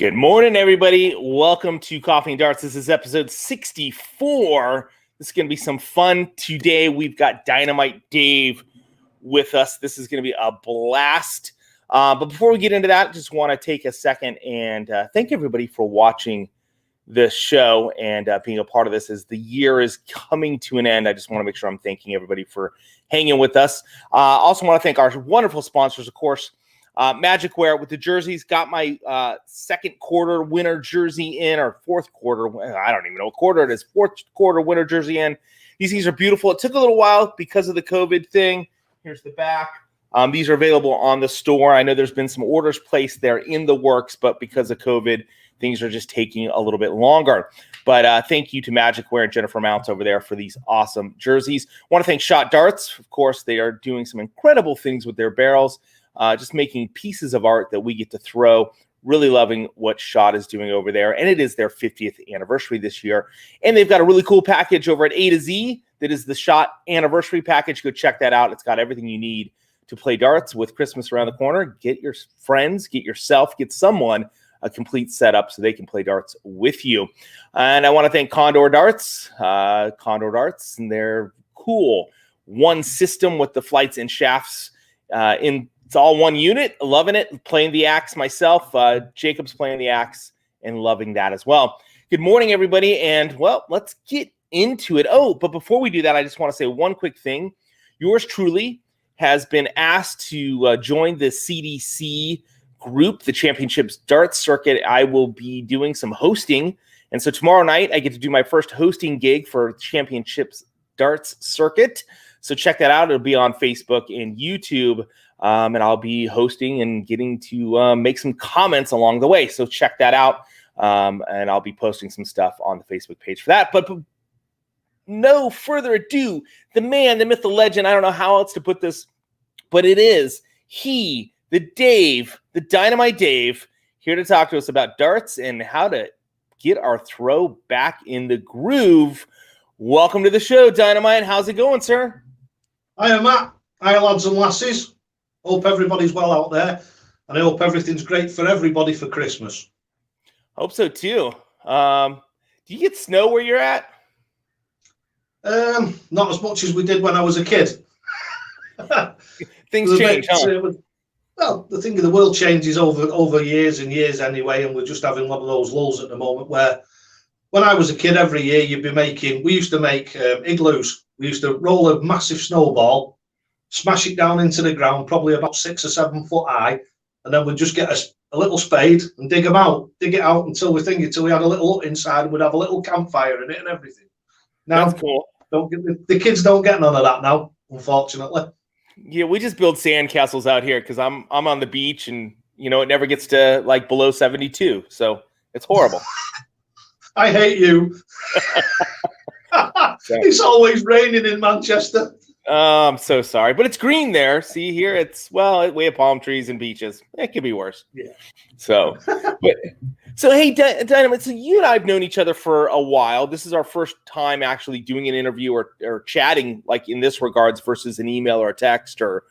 Good morning, everybody. Welcome to Coffee and Darts. This is episode 64. This is going to be some fun today. We've got Dynamite Dave with us. This is going to be a blast. But before we get into that, I just want to take a second and thank everybody for watching the show and being a part of this as the year is coming to an end. I just want to make sure I'm thanking everybody for hanging with us. Also want to thank our wonderful sponsors, of course, Magicwear with the jerseys. Got my second quarter winter jersey in, or fourth quarter. I don't even know what quarter it is. Fourth quarter winter jersey in. These things are beautiful. It took a little while because of the COVID thing. Here's the back. These are available on the store. I know there's been some orders placed there in the works, but because of COVID, things are just taking a little bit longer. But thank you to Magicwear and Jennifer Mounts over there for these awesome jerseys. I want to thank Shot Darts. Of course, they are doing some incredible things with their barrels. Just making pieces of art that we get to throw. Really loving what Shot is doing over there. And it is their 50th anniversary this year. And they've got a really cool package over at A to Z. That is the Shot anniversary package. Go check that out. It's got everything you need to play darts with Christmas around the corner. Get your friends, get yourself, get someone a complete setup so they can play darts with you. And I want to thank Condor Darts. And they're cool. One system with the flights and shafts it's all one unit. Loving it. Playing the axe myself. Jacob's playing the axe and loving that as well. Good morning, everybody. And, well, let's get into it. Oh, but before we do that, I just want to say one quick thing. Yours truly has been asked to join the CDC group, the Championships Darts Circuit. I will be doing some hosting. And so tomorrow night, I get to do my first hosting gig for Championships Darts Circuit. So check that out. It'll be on Facebook and YouTube. And I'll be hosting and getting to make some comments along the way. So check that out. And I'll be posting some stuff on the Facebook page for that. But no further ado, the man, the myth, the legend, I don't know how else to put this, but it is he, the Dave, the Dynamite Dave, here to talk to us about darts and how to get our throw back in the groove. Welcome to the show, Dynamite. How's it going, sir? Hiya, Matt. Hiya, lads and lasses. Hope everybody's well out there, and I hope everything's great for everybody for Christmas. Hope so, too. Do you get snow where you're at? Not as much as we did when I was a kid. Things change, huh? Well, the thing of the world changes over years and years anyway, and we're just having one of those lulls at the moment where when I was a kid, every year we used to make igloos. We used to roll a massive snowball, smash it down into the ground, probably about 6 or 7 foot high, and then we'd just get a little spade and dig it out until we had a little hut inside, and we'd have a little campfire in it and everything. Now, that's cool. The kids don't get none of that now, unfortunately. Yeah, we just build sand castles out here because I'm on the beach, and it never gets to like below 72, so it's horrible. I hate you. It's always raining in Manchester. I'm so sorry, but it's green there. See here, we have palm trees and beaches. It could be worse. Yeah. So hey, Dynamite. So you and I have known each other for a while. This is our first time actually doing an interview or chatting like in this regards versus an email or a text or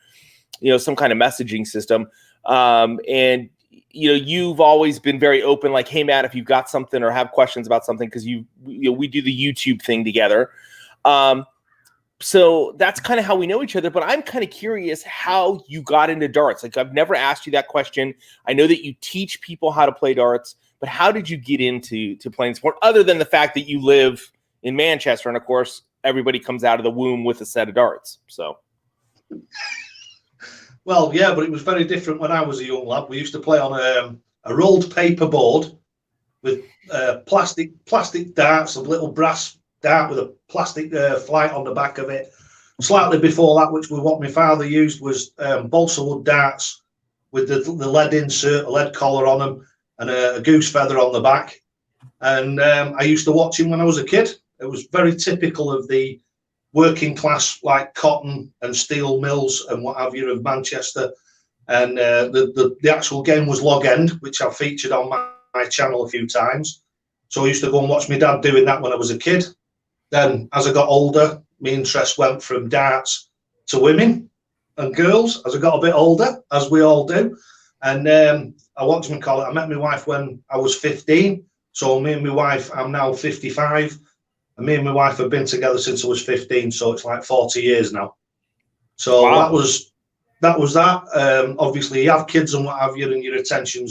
some kind of messaging system. And you've always been very open. Like, hey, Matt, if you've got something or have questions about something, because we do the YouTube thing together. So that's kind of how we know each other, but I'm kind of curious how you got into darts. Like, I've never asked you that question. I know that you teach people how to play darts, but how did you get into playing sport other than the fact that you live in Manchester? And of course, everybody comes out of the womb with a set of darts. So. Well, yeah, but it was very different when I was a young lad. We used to play on a rolled paper board with plastic darts, a little brass dart with a plastic flight on the back of it. Slightly before that, which was what my father used, was balsa wood darts with the lead insert, a lead collar on them, and a goose feather on the back. And I used to watch him when I was a kid. It was very typical of the working class, like cotton and steel mills and what have you of Manchester. And the actual game was log end, which I've featured on my channel a few times. So I used to go and watch my dad doing that when I was a kid. Then as I got older, my interest went from darts to women and girls as I got a bit older, as we all do. And I met my wife when I was 15. So me and my wife, I'm now 55. And me and my wife have been together since I was 15. So it's like 40 years now. So Wow. that was that. Obviously, you have kids and what have you, and your attention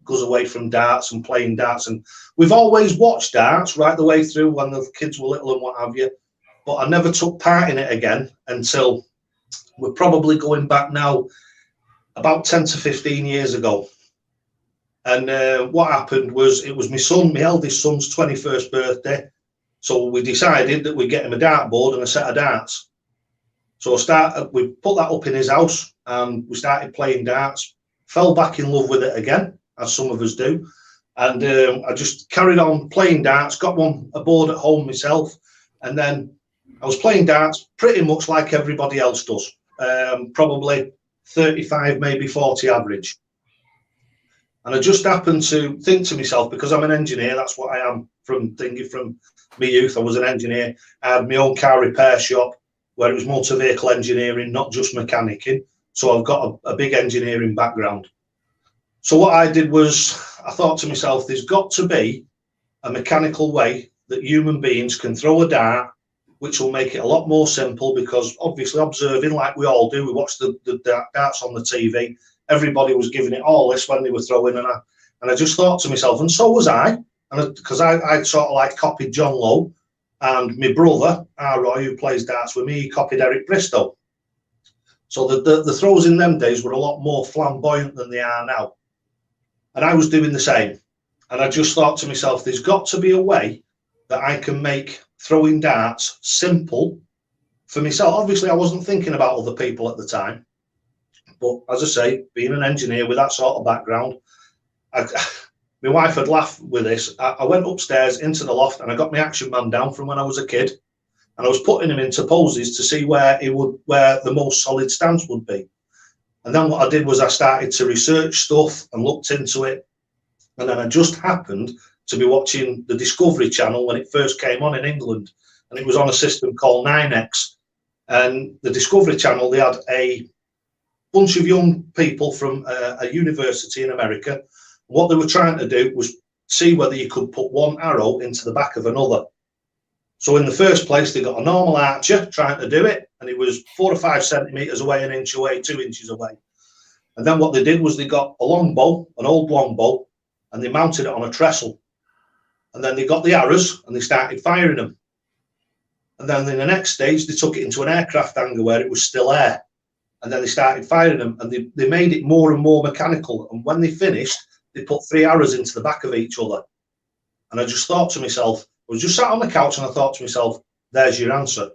goes away from darts and playing darts. And we've always watched darts right the way through when the kids were little and what have you. But I never took part in it again until we're probably going back now about 10 to 15 years ago. And what happened was, it was my eldest son's 21st birthday. So we decided that we'd get him a dartboard and a set of darts. So we put that up in his house and we started playing darts. Fell back in love with it again, as some of us do. And I just carried on playing darts, got a board at home myself. And then I was playing darts pretty much like everybody else does. Probably 35, maybe 40 average. And I just happened to think to myself, because I'm an engineer, that's what I am from my youth. I was an engineer. I had my own car repair shop where it was motor vehicle engineering, not just mechanicking. So I've got a big engineering background. So what I did was, I thought to myself, there's got to be a mechanical way that human beings can throw a dart, which will make it a lot more simple, because obviously observing, like we all do, we watch the darts on the TV. Everybody was giving it all this when they were throwing, and I just thought to myself, and so was I, because I sort of like copied John Lowe, and my brother, Roy, who plays darts with me, he copied Eric Bristow. So the throws in them days were a lot more flamboyant than they are now. And I was doing the same. And I just thought to myself, there's got to be a way that I can make throwing darts simple for myself. Obviously, I wasn't thinking about other people at the time. But as I say, being an engineer with that sort of background, my wife had laughed with this. I went upstairs into the loft and I got my action man down from when I was a kid. And I was putting him into poses to see where the most solid stance would be. And then what I did was I started to research stuff and looked into it. And then I just happened to be watching the Discovery Channel when it first came on in England. And it was on a system called 9X. And the Discovery Channel, they had a bunch of young people from a university in America. What they were trying to do was see whether you could put one arrow into the back of another. So in the first place, they got a normal archer trying to do it, and it was 4 or 5 centimeters away, an inch away, 2 inches away. And then what they did was they got a longbow, an old longbow, and they mounted it on a trestle. And then they got the arrows and they started firing them. And then in the next stage, they took it into an aircraft hangar where it was still air. And then they started firing them, and they made it more and more mechanical. And when they finished, they put 3 arrows into the back of each other. And I just thought to myself, I was just sat on the couch and I thought to myself, there's your answer.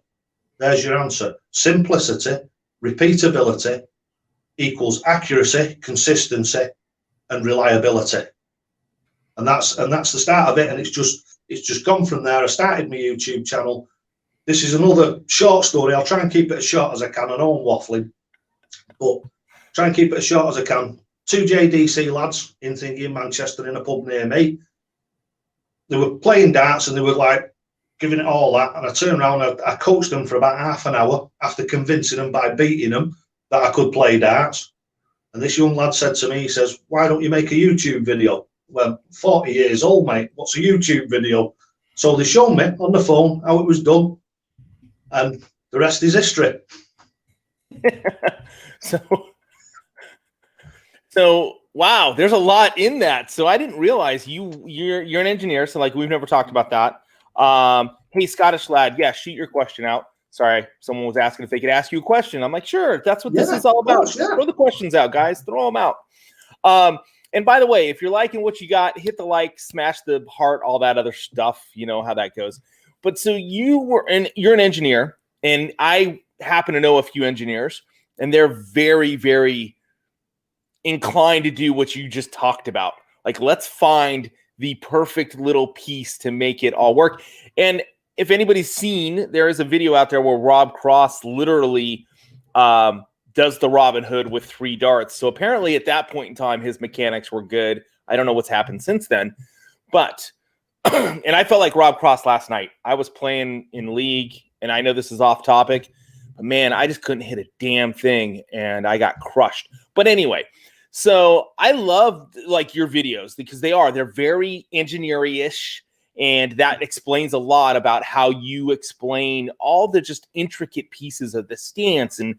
There's your answer. Simplicity, repeatability equals accuracy, consistency, and reliability. And that's the start of it. And it's just gone from there. I started my YouTube channel. This is another short story. I'll try and keep it as short as I can. I know I'm waffling, but try and keep it as short as I can. 2 JDC lads in Manchester in a pub near me. They were playing darts and they were like giving it all that. And I turned around and I coached them for about half an hour after convincing them by beating them that I could play darts. And this young lad said to me, he says, why don't you make a YouTube video? Well, 40 years old, mate. What's a YouTube video? So they showed me on the phone how it was done. And the rest is history. So wow, there's a lot in that. So I didn't realize you're an engineer. So like we've never talked about that. Hey, Scottish lad, yeah, shoot your question out. Sorry, someone was asking if they could ask you a question. I'm like, sure, that's what this is all about. Course, yeah. Throw the questions out, guys. Throw them out. And by the way, if you're liking what you got, hit the like, smash the heart, all that other stuff. You know how that goes. But so you're an engineer, and I happen to know a few engineers, and they're very, very inclined to do what you just talked about. Like, let's find the perfect little piece to make it all work. And if anybody's seen, there is a video out there where Rob Cross literally does the Robin Hood with 3 darts. So apparently at that point in time, his mechanics were good. I don't know what's happened since then, but and I felt like Rob Cross last night. I was playing in league, and I know this is off topic, but man, I just couldn't hit a damn thing, and I got crushed. But anyway, So I love like your videos because they're very engineer-ish, and that explains a lot about how you explain all the just intricate pieces of the stance and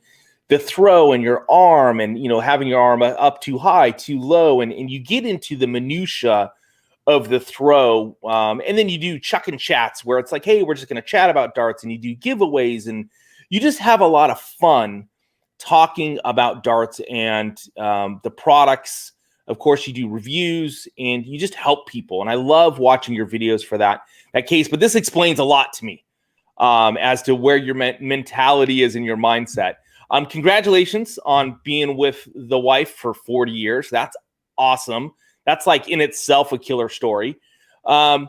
the throw and your arm, and having your arm up too high, too low, and you get into the minutia of the throw, and then you do chuck and chats where it's like, hey, we're just going to chat about darts, and you do giveaways, and you just have a lot of fun talking about darts and the products. Of course, you do reviews and you just help people, and I love watching your videos for that case. But this explains a lot to me as to where your mentality is in your mindset. Congratulations on being with the wife for 40 years. That's awesome. That's like in itself a killer story. I'm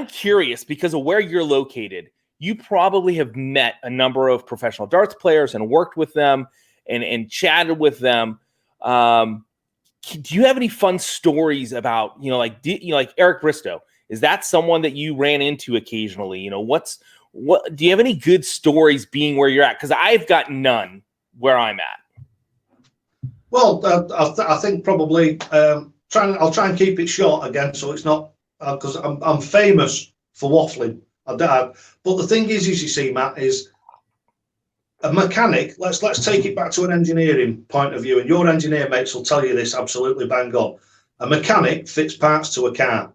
curious because of where you're located. You probably have met a number of professional darts players and worked with them and chatted with them. Do you have any fun stories about, like Eric Bristow? Is that someone that you ran into occasionally? What do you have any good stories being where you're at? Because I've got none where I'm at. Well, I think probably I'll try and keep it short again, so it's not because I'm famous for waffling. But the thing is, you see, Matt, is a mechanic. Let's take it back to an engineering point of view, and your engineer mates will tell you this absolutely bang on. A mechanic fits parts to a car.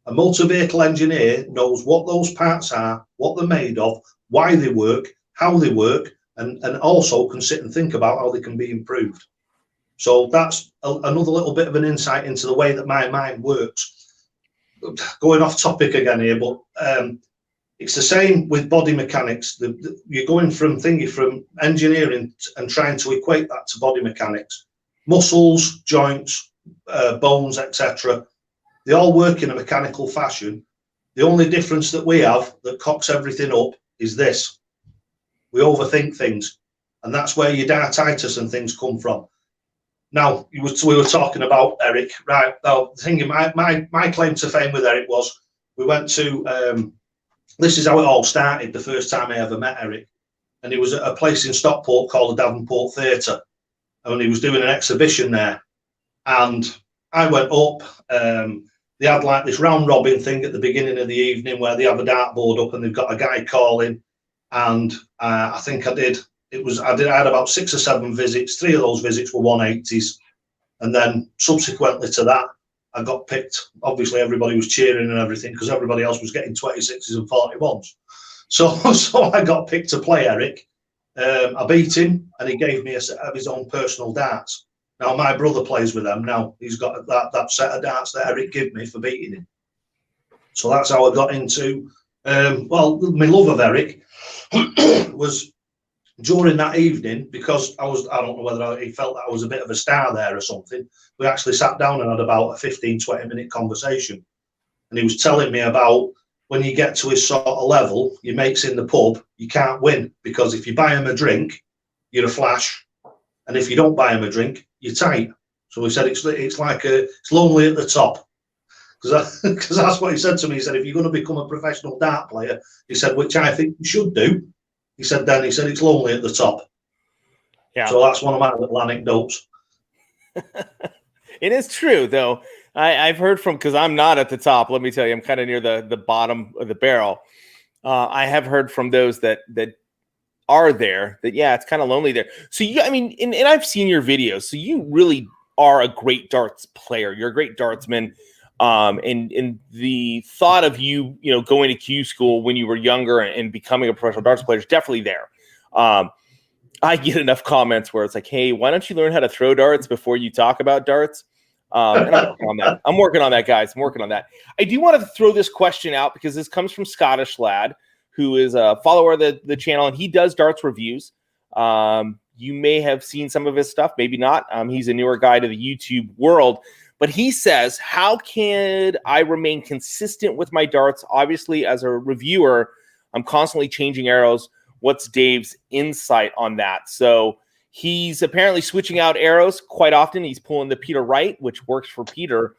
A motor vehicle engineer knows what those parts are, what they're made of, why they work, how they work, and also can sit and think about how they can be improved. So that's another little bit of an insight into the way that my mind works. Going off topic again here, but it's the same with body mechanics. You're going from engineering and trying to equate that to body mechanics. Muscles, joints, bones, etc. They all work in a mechanical fashion. The only difference that we have that cocks everything up is this. We overthink things, and that's where your dartitis and things come from. Now, we were talking about Eric, right? Now, the thing, my claim to fame with Eric was we went to, this is how it all started, the first time I ever met Eric. And it was at a place in Stockport called the Davenport Theatre. And he was doing an exhibition there. And I went up, they had like this round robin thing at the beginning of the evening where they have a dartboard up and they've got a guy calling. And I think I had about 6 or 7 visits. 3 of those visits were 180s. And then subsequently to that, I got picked. Obviously, everybody was cheering and everything because everybody else was getting 26s and 41s. So I got picked to play Eric. I beat him and he gave me a set of his own personal darts. Now, my brother plays with them. Now, he's got that set of darts that Eric gave me for beating him. So that's how I got into, my love of Eric was during that evening, because I don't know whether he felt that I was a bit of a star there or something. We actually sat down and had about a 15-20 minute conversation. And he was telling me about when you get to his sort of level, your mates in the pub, you can't win, because if you buy him a drink, you're a flash. And if you don't buy him a drink, you're tight. So he said it's like it's lonely at the top. Because that's what he said to me. He said, if you're going to become a professional dart player, he said, which I think you should do, he said it's lonely at the top. Yeah. So that's one of my little anecdotes. It is true, though. I've heard from, because I'm not at the top, let me tell you, I'm kind of near the bottom of the barrel. I have heard from those that are there that, yeah, it's kind of lonely there. So, and I've seen your videos. So you really are a great darts player. You're a great dartsman. And the thought of you, going to Q school when you were younger and becoming a professional darts player is definitely there. I get enough comments where it's like, hey, why don't you learn how to throw darts before you talk about darts? And I'm working on that. I'm working on that, guys. I'm working on that. I do want to throw this question out because this comes from Scottish Lad, who is a follower of the channel, and he does darts reviews. You may have seen some of his stuff, maybe not. He's a newer guy to the YouTube world. But he says, how can I remain consistent with my darts? Obviously, as a reviewer, I'm constantly changing arrows. What's Dave's insight on that? So he's apparently switching out arrows quite often. He's pulling the Peter Wright, which works for Peter.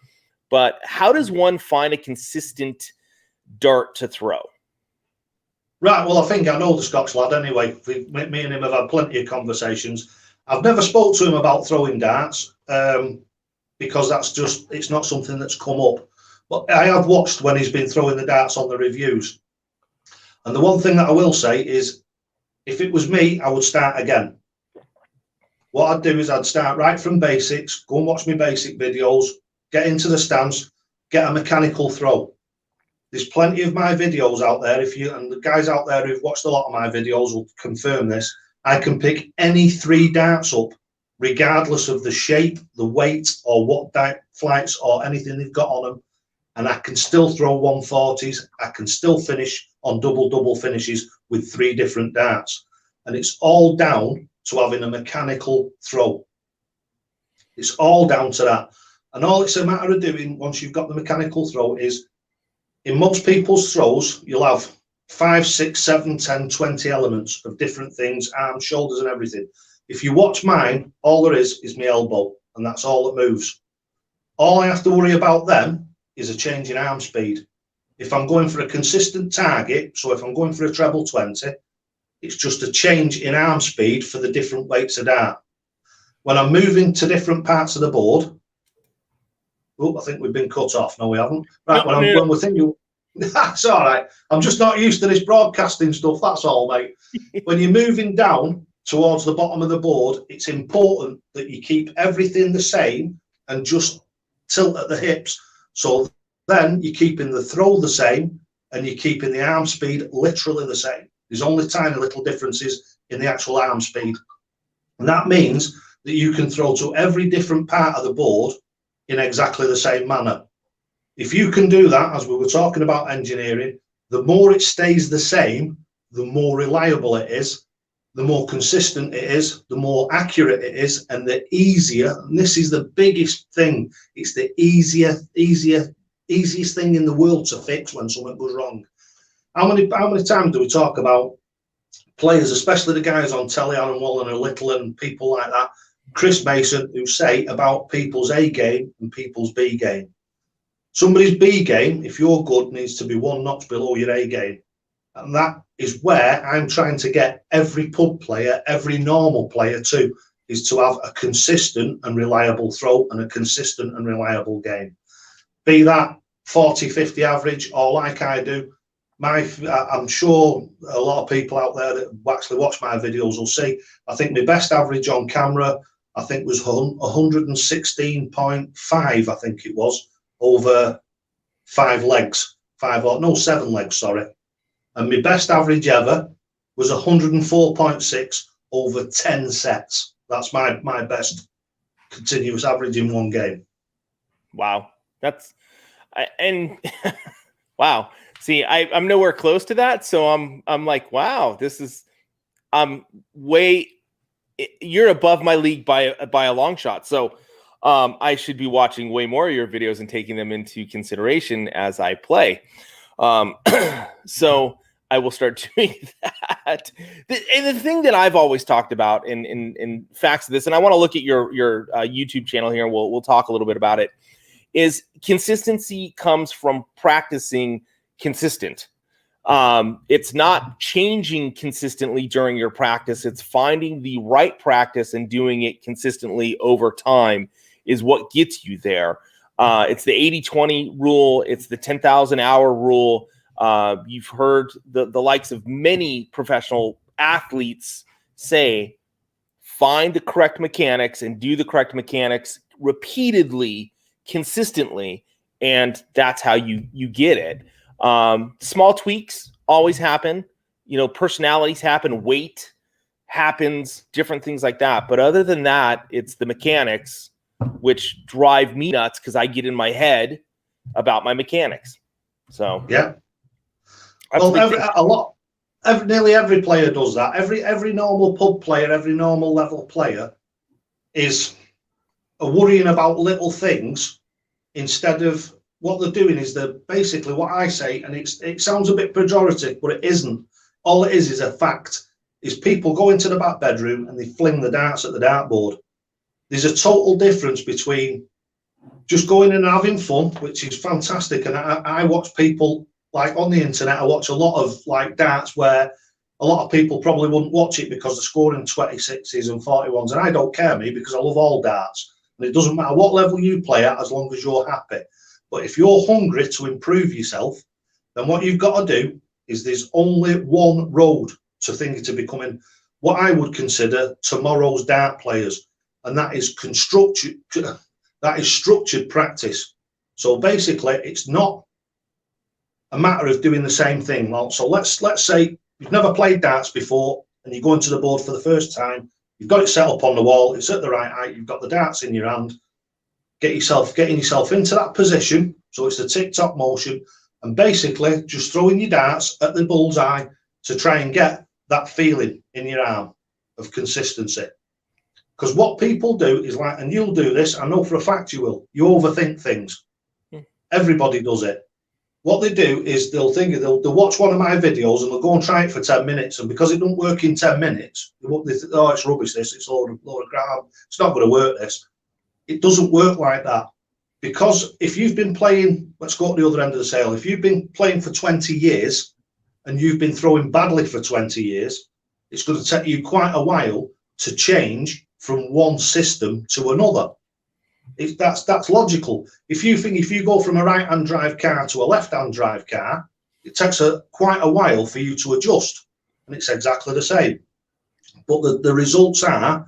But how does one find a consistent dart to throw? Right. Well, I think I know the Scotch lad anyway. Me and him have had plenty of conversations. I've never spoke to him about throwing darts. because it's not something that's come up. But I have watched when he's been throwing the darts on the reviews. And the one thing that I will say is, if it was me, I would start again. What I'd do is I'd start right from basics, go and watch my basic videos, get into the stance, get a mechanical throw. There's plenty of my videos out there. And the guys out there who've watched a lot of my videos will confirm this. I can pick any 3 darts up, regardless of the shape, the weight, or what flights or anything they've got on them. And I can still throw 140s. I can still finish on double finishes with 3 different darts. And it's all down to having a mechanical throw. It's all down to that. And all it's a matter of doing once you've got the mechanical throw is, in most people's throws, you'll have 5, 6, 7, 10, 20 elements of different things, arms, shoulders, and everything. If you watch mine, all there is my elbow, and that's all that moves. All I have to worry about then is a change in arm speed. If I'm going for a consistent target, so if I'm going for a treble 20, it's just a change in arm speed for the different weights of dart. When I'm moving to different parts of the board, oh, I think we've been cut off. No, we haven't. Right, when we're thinking, that's all right. I'm just not used to this broadcasting stuff. That's all, mate. When you're moving down towards the bottom of the board, it's important that you keep everything the same and just tilt at the hips. So then you're keeping the throw the same and you're keeping the arm speed literally the same. There's only tiny little differences in the actual arm speed. And that means that you can throw to every different part of the board in exactly the same manner. If you can do that, as we were talking about engineering, the more it stays the same, the more reliable it is, the more consistent it is, the more accurate it is, and the easier, and this is the biggest thing, it's the easiest thing in the world to fix when something goes wrong. How many times do we talk about players, especially the guys on telly, Aaron Wallen and Little and people like that, Chris Mason, who say about people's A game and people's B game. Somebody's B game, if you're good, needs to be 1 notch below your A game. And that is where I'm trying to get every pub player, every normal player to, is to have a consistent and reliable throw and a consistent and reliable game. Be that 40, 50 average, or like I do, I'm sure a lot of people out there that actually watch my videos will see, I think my best average on camera, I think was 116.5, I think it was, over 7 legs, sorry. And my best average ever was 104.6 over 10 sets. That's my best continuous average in one game. Wow. Wow. See, I'm nowhere close to that. So I'm like, wow, you're above my league by a long shot. So I should be watching way more of your videos and taking them into consideration as I play. So I will start doing that. And the thing that I've always talked about in facts of this, and I want to look at your YouTube channel here, and we'll talk a little bit about it, is consistency comes from practicing consistent. It's not changing consistently during your practice. It's finding the right practice and doing it consistently over time is what gets you there. It's the 80-20 rule. It's the 10,000 hour rule. You've heard the likes of many professional athletes say, find the correct mechanics and do the correct mechanics repeatedly, consistently, and that's how you get it. Small tweaks always happen. Personalities happen, weight happens, different things like that. But other than that, it's the mechanics which drive me nuts because I get in my head about my mechanics. So yeah. Well, nearly every player does that. Every normal pub player, every normal level player is worrying about little things instead of what they're doing is they're basically what I say, and it sounds a bit pejorative, but it isn't. All it is a fact, is people go into the back bedroom and they fling the darts at the dartboard. There's a total difference between just going in and having fun, which is fantastic. And I watch people, like on the internet, I watch a lot of like darts where a lot of people probably wouldn't watch it because they're scoring 26s and 41s. And I don't care, me, because I love all darts. And it doesn't matter what level you play at as long as you're happy. But if you're hungry to improve yourself, then what you've got to do is there's only one road to becoming what I would consider tomorrow's dart players, and that is structured practice. So basically, it's not a matter of doing the same thing. Well, so let's say you've never played darts before, and you go into the board for the first time. You've got it set up on the wall. It's at the right height. You've got the darts in your hand. Getting yourself into that position. So it's the tick-tock motion, and basically just throwing your darts at the bullseye to try and get that feeling in your arm of consistency. Because what people do is like, and you'll do this, I know for a fact you will, you overthink things. Everybody does it. What they do is they'll watch one of my videos and they'll go and try it for 10 minutes. And because it don't work in 10 minutes, they think, oh, it's rubbish, it's a load of crap. It's not going to work, this. It doesn't work like that. Because if you've been playing, let's go to the other end of the scale. If you've been playing for 20 years and you've been throwing badly for 20 years, it's going to take you quite a while to change from one system to another. That's logical. If you go from a right-hand drive car to a left-hand drive car, it takes quite a while for you to adjust, and it's exactly the same. But the results are,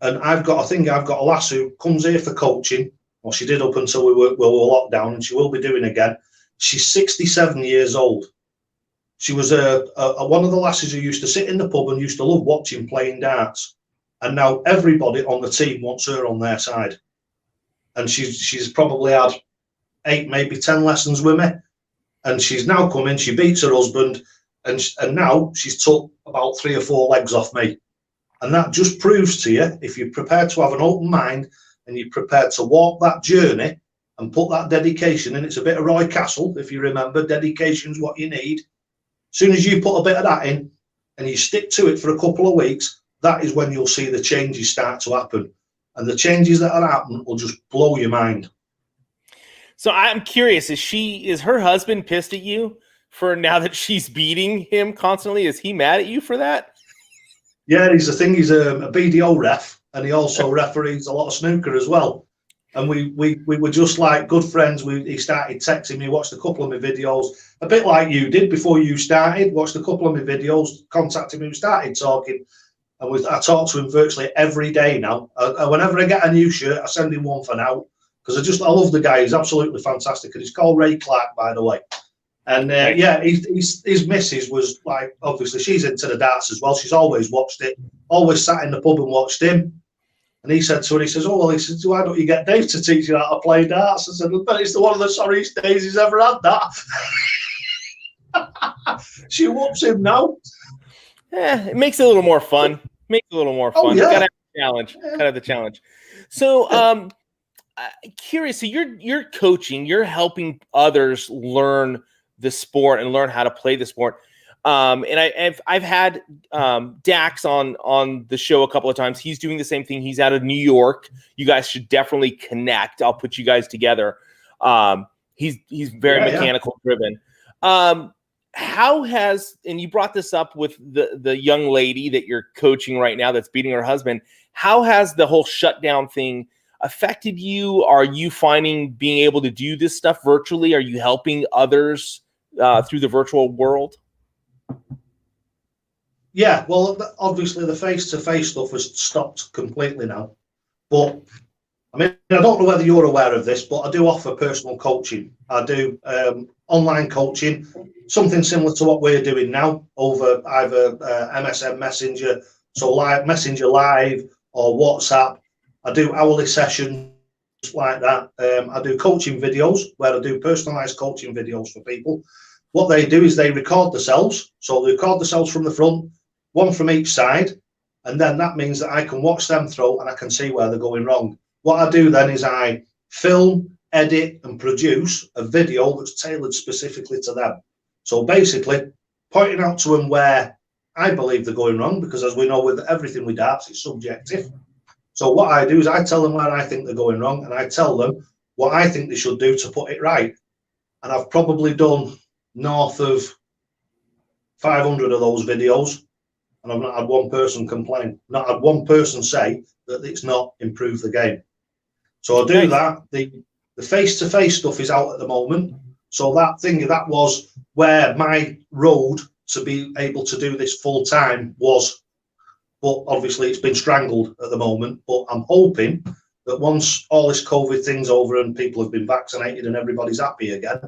and I've got a lass who comes here for coaching. Well, she did up until we were locked down, and she will be doing again. She's 67 years old. She was one of the lasses who used to sit in the pub and used to love watching playing darts. And now everybody on the team wants her on their side. And she's probably had 8, maybe 10 lessons with me. And she's now coming, she beats her husband, and now she's took about 3 or 4 legs off me. And that just proves to you, if you're prepared to have an open mind and you're prepared to walk that journey and put that dedication in, it's a bit of Roy Castle, if you remember, dedication's what you need. As soon as you put a bit of that in and you stick to it for a couple of weeks, that is when you'll see the changes start to happen. And the changes that are happening will just blow your mind. So I'm curious, is her husband pissed at you for now that she's beating him constantly? Is he mad at you for that? Yeah, he's a BDO ref, and he also referees a lot of snooker as well. And we were just like good friends. He started texting me, watched a couple of my videos, a bit like you did before you started, watched a couple of my videos, contacted me, we started talking. And I talk to him virtually every day now. Whenever I get a new shirt, I send him one for now, because I love the guy. He's absolutely fantastic. And he's called Ray Clark, by the way. And yeah, his missus was like, obviously she's into the darts as well. She's always watched it, always sat in the pub and watched him. And he said to her, he says, why don't you get Dave to teach you how to play darts? I said, but it's one of the sorriest days he's ever had that. She whoops him now. It makes it a little more fun. Oh, yeah. Gotta have a challenge. Kind of the challenge. So curious, so you're coaching, you're helping others learn the sport and learn how to play the sport. And I've had Dax on the show a couple of times. He's doing the same thing. He's out of New York. You guys should definitely connect. I'll put you guys together. He's very mechanical driven. How has, and you brought this up with the young lady that you're coaching right now that's beating her husband, how has the whole shutdown thing affected you? Are you finding being able to do this stuff virtually? Are you helping others through the virtual world? Yeah, well, obviously the face-to-face stuff has stopped completely now. But I mean, I don't know whether you're aware of this, but I do offer personal coaching. I do online coaching, something similar to what we're doing now over either MSN Messenger, so live Messenger Live or WhatsApp. I do hourly sessions like that. I do coaching videos where I do personalized coaching videos for people. What they do is they record themselves. So they record themselves from the front, one from each side, and then that means that I can watch them throw and I can see where they're going wrong. What I do then is I film, edit, and produce a video that's tailored specifically to them. So basically, pointing out to them where I believe they're going wrong, because as we know with everything with darts, it's subjective. So what I do is I tell them where I think they're going wrong, and I tell them what I think they should do to put it right. And I've probably done north of 500 of those videos, and I've not had one person complain, not had one person say that it's not improved the game. So I do that. The face-to-face stuff is out at the moment. So that was where my road to be able to do this full time was, but obviously it's been strangled at the moment. But I'm hoping that once all this COVID thing's over and people have been vaccinated and everybody's happy again,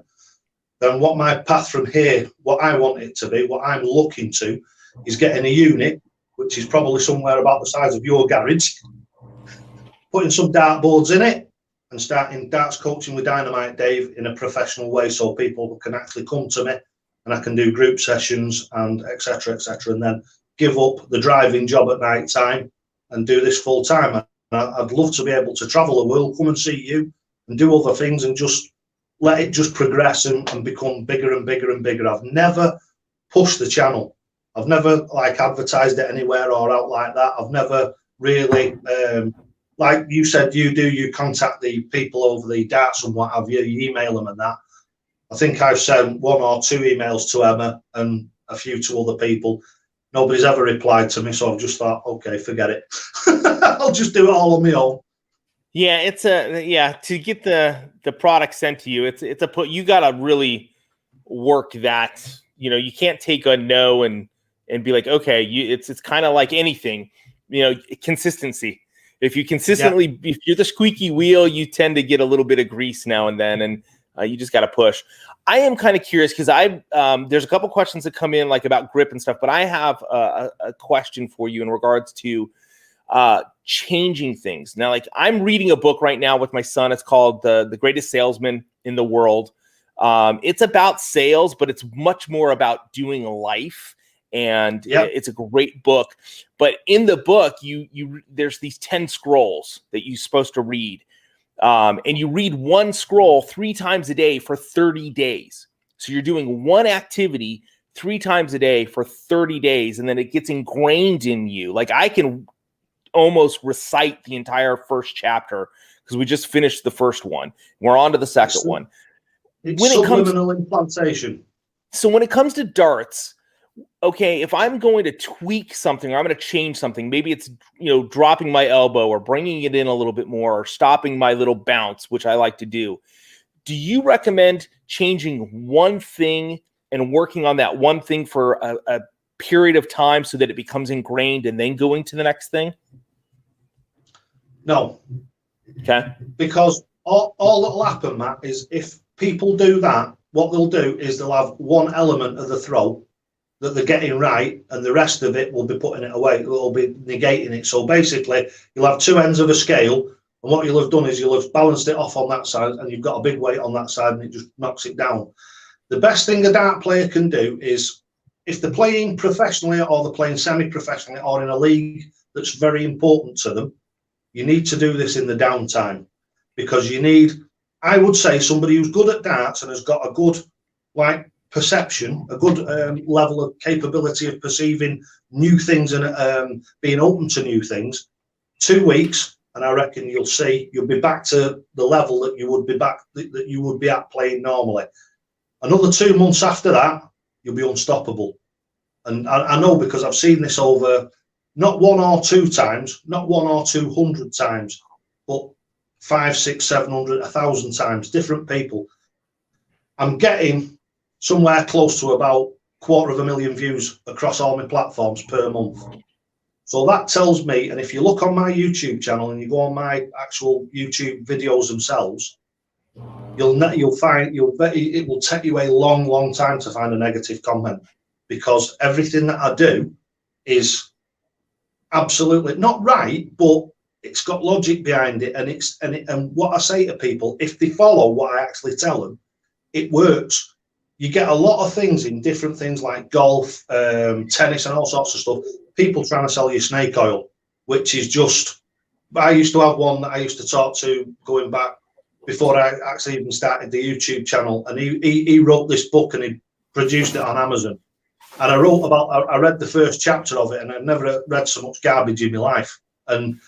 then what my path from here, what I want it to be, what I'm looking to, is getting a unit, which is probably somewhere about the size of your garage, putting some dartboards in it, and starting darts coaching with Dynamite Dave in a professional way, so people can actually come to me and I can do group sessions and etc., and then give up the driving job at night time and do this full time. And I'd love to be able to travel the world, come and see you and do other things and just let it just progress and become bigger and bigger and bigger. I've never pushed the channel. I've never advertised it anywhere or out like that. I've never really, like you said, you contact the people over the darts and what have you, you email them and that. I think I've sent 1 or 2 emails to Emma and a few to other people. Nobody's ever replied to me, so I've just thought, okay, forget it. I'll just do it all on my own. Yeah, to get the product sent to you, you gotta really work that. You can't take a no and be like, okay, it's kind of like anything, consistency. If you consistently, if you're the squeaky wheel, you tend to get a little bit of grease now and then, and you just got to push. I am kind of curious because there's a couple questions that come in about grip and stuff, but I have a question for you in regards to changing things. Now, I'm reading a book right now with my son. It's called The Greatest Salesman in the World. It's about sales, but it's much more about doing life. And it's a great book. But in the book, there's these 10 scrolls that you're supposed to read. And you read one scroll 3 times a day for 30 days. So you're doing one activity 3 times a day for 30 days, and then it gets ingrained in you. I can almost recite the entire first chapter because we just finished the first one. We're on to the second one. It's subliminal implantation. So when it comes to darts, okay, if I'm going to tweak something or I'm going to change something, maybe it's, dropping my elbow or bringing it in a little bit more or stopping my little bounce, which I like to do. Do you recommend changing one thing and working on that one thing for a period of time so that it becomes ingrained and then going to the next thing? No. Okay. Because all that'll happen, Matt, is if people do that, what they'll do is they'll have one element of the throw that they're getting right, and the rest of it will be putting it away. They'll be negating it. So basically, you'll have 2 ends of a scale, and what you'll have done is you'll have balanced it off on that side, and you've got a big weight on that side, and it just knocks it down. The best thing a dart player can do is, if they're playing professionally or they're playing semi-professionally or in a league that's very important to them, you need to do this in the downtime, because you need, I would say, somebody who's good at darts and has got a good perception, a good level of capability of perceiving new things and being open to new things. 2 weeks, and I reckon you'll be back to the level that you would be at playing normally. Another 2 months after that, you'll be unstoppable. And I know, because I've seen this over not 1 or 2 times, not 1 or 200 times, but 500, 600, 700, 1,000 times, different people. I'm getting somewhere close to about 250,000 views across all my platforms per month. So that tells me, and if you look on my YouTube channel and you go on my actual YouTube videos themselves, you'll find it will take you a long time to find a negative comment, because everything that I do is absolutely not right, but it's got logic behind it, and what I say to people, if they follow what I actually tell them, it works. You get a lot of things in different things like golf, tennis, and all sorts of stuff. People trying to sell you snake oil, which is just, I used to have one that I used to talk to going back before I actually even started the YouTube channel, and he wrote this book and he produced it on Amazon. And I read the first chapter of it, and I've never read so much garbage in my life. And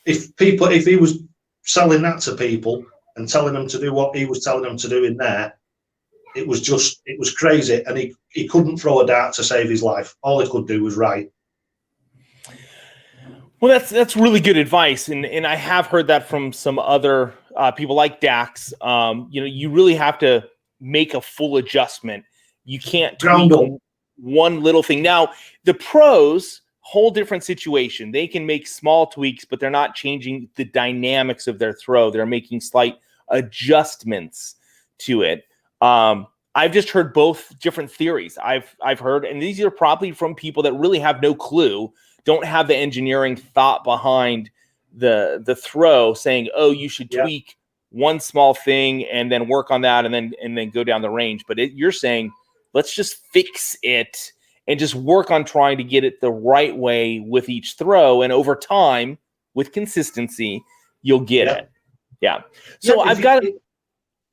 if he was selling that to people and telling them to do what he was telling them to do in there, it was crazy. And he couldn't throw a dart to save his life. All he could do was write. Well, that's really good advice, and I have heard that from some other people like Dax, you really have to make a full adjustment. You can't tweak one little thing. Now, the pros, whole different situation. They can make small tweaks, but they're not changing the dynamics of their throw. They're making slight adjustments to it. I've just heard both different theories. I've heard, and these are probably from people that really have no clue, don't have the engineering thought behind the throw, saying, oh, you should tweak one small thing and then work on that and then go down the range. But you're saying, let's just fix it and just work on trying to get it the right way with each throw. And over time, with consistency, you'll get it. Yeah. So I've got to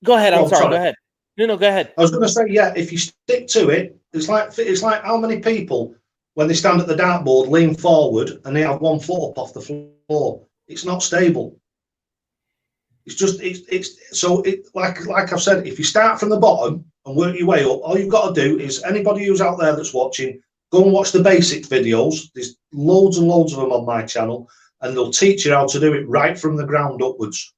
go ahead. I'm sorry. Go ahead. No, go ahead. I was going to say, if you stick to it, it's like how many people, when they stand at the dartboard, lean forward and they have 1 foot up off the floor. It's not stable. It's just like I've said, if you start from the bottom and work your way up, all you've got to do is, anybody who's out there that's watching, go and watch the basic videos. There's loads and loads of them on my channel, and they'll teach you how to do it right from the ground upwards.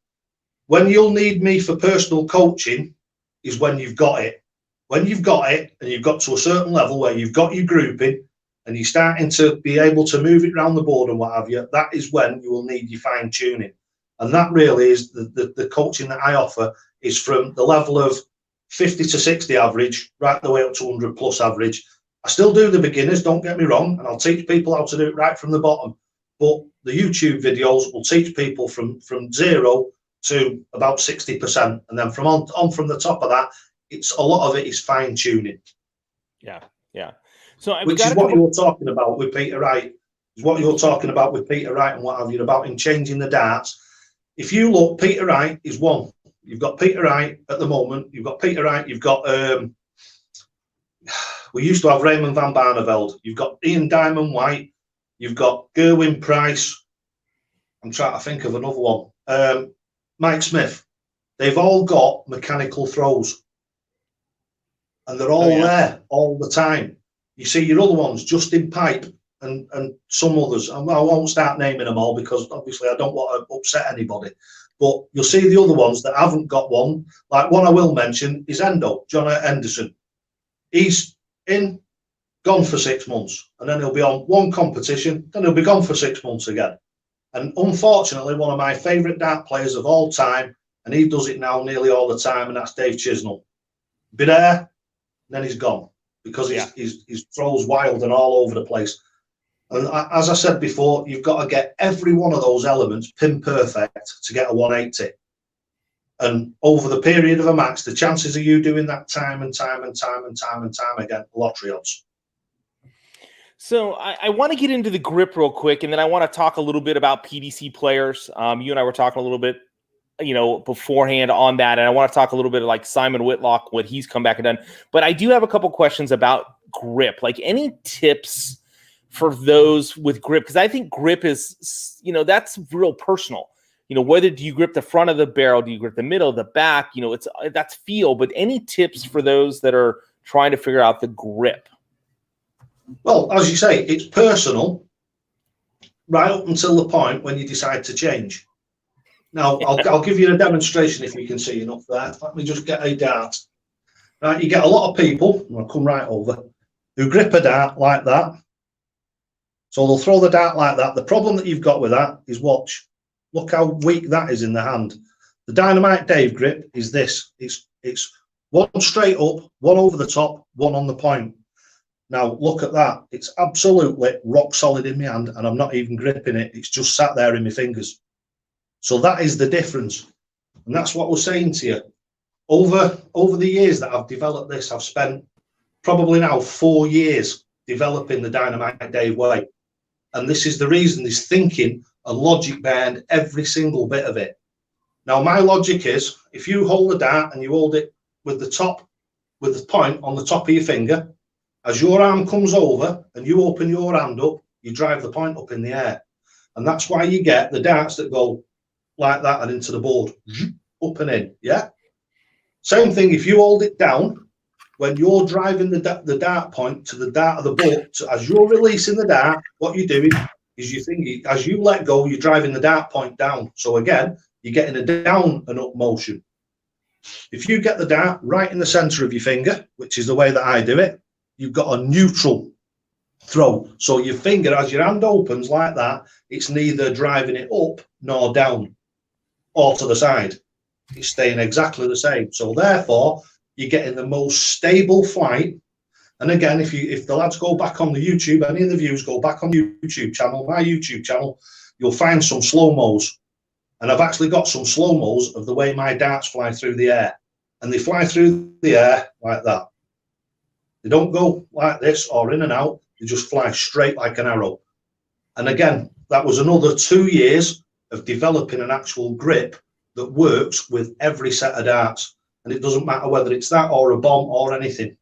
When you'll need me for personal coaching is when you've got it. When you've got it and you've got to a certain level where you've got your grouping and you're starting to be able to move it around the board and what have you, that is when you will need your fine tuning. And that really is the coaching that I offer, is from the level of 50 to 60 average, right the way up to 100 plus average. I still do the beginners, don't get me wrong, and I'll teach people how to do it right from the bottom. But the YouTube videos will teach people from 0 to about 60%, and then from the top of that, it's a lot of it is fine tuning. Yeah. So which is what you're talking about with Peter Wright. Is what you're talking about with Peter Wright and what have you, about him changing the darts. If you look, Peter Wright is one. You've got Peter Wright at the moment. You've got Peter Wright. You've got we used to have Raymond van Barneveld. You've got Ian Diamond White. You've got Gerwen Price. I'm trying to think of another one. Mike Smith. They've all got mechanical throws, and they're all there all the time. You see your other ones, Justin Pipe and some others. And I won't start naming them all because obviously I don't want to upset anybody. But you'll see the other ones that haven't got one. Like one I will mention is Endo, John Henderson. He's gone for 6 months, and then he'll be on one competition, then he'll be gone for 6 months again. And unfortunately, one of my favourite dart players of all time, and he does it now nearly all the time, and that's Dave Chisnell. Be there, then he's gone, because his throws wild and all over the place. And as I said before, you've got to get every one of those elements pin perfect to get a 180. And over the period of a match, the chances of you doing that time and time again, lottery odds. So I want to get into the grip real quick, and then I want to talk a little bit about PDC players. You and I were talking a little bit, beforehand on that, and I want to talk a little bit of like Simon Whitlock, what he's come back and done. But I do have a couple questions about grip. Like, any tips for those with grip? Because I think grip is, that's real personal. Whether do you grip the front of the barrel, do you grip the middle, the back? That's feel. But any tips for those that are trying to figure out the grip? Well, as you say, it's personal right up until the point when you decide to change. Now, I'll give you a demonstration if you can see enough there. Let me just get a dart. Right, you get a lot of people, and I'll come right over, who grip a dart like that. So they'll throw the dart like that. The problem that you've got with that is, watch. Look how weak that is in the hand. The Dynamite Dave grip is this. It's one straight up, one over the top, one on the point. Now, look at that. It's absolutely rock solid in my hand, and I'm not even gripping it. It's just sat there in my fingers. So that is the difference. And that's what we're saying to you. Over the years that I've developed this, I've spent probably now 4 years developing the Dynamite Dave way. And this is the reason, this thinking and logic behind every single bit of it. Now, my logic is, if you hold the dart and you hold it with the point on the top of your finger, as your arm comes over and you open your hand up, you drive the point up in the air. And that's why you get the darts that go like that and into the board, up and in, yeah? Same thing, if you hold it down, when you're driving the dart point to the dart of the board, so as you're releasing the dart, what you're doing is you're thinking, as you let go, you're driving the dart point down. So again, you're getting a down and up motion. If you get the dart right in the center of your finger, which is the way that I do it, you've got a neutral throw. So your finger, as your hand opens like that, it's neither driving it up nor down or to the side. It's staying exactly the same. So therefore, you're getting the most stable flight. And again, if the lads go back on the YouTube, any of the viewers go back on the YouTube channel, my YouTube channel, you'll find some slow-mos. And I've actually got some slow-mos of the way my darts fly through the air. And they fly through the air like that. They don't go like this or in and out. They just fly straight like an arrow. And again, that was another 2 years of developing an actual grip that works with every set of darts. And it doesn't matter whether it's that or a bomb or anything.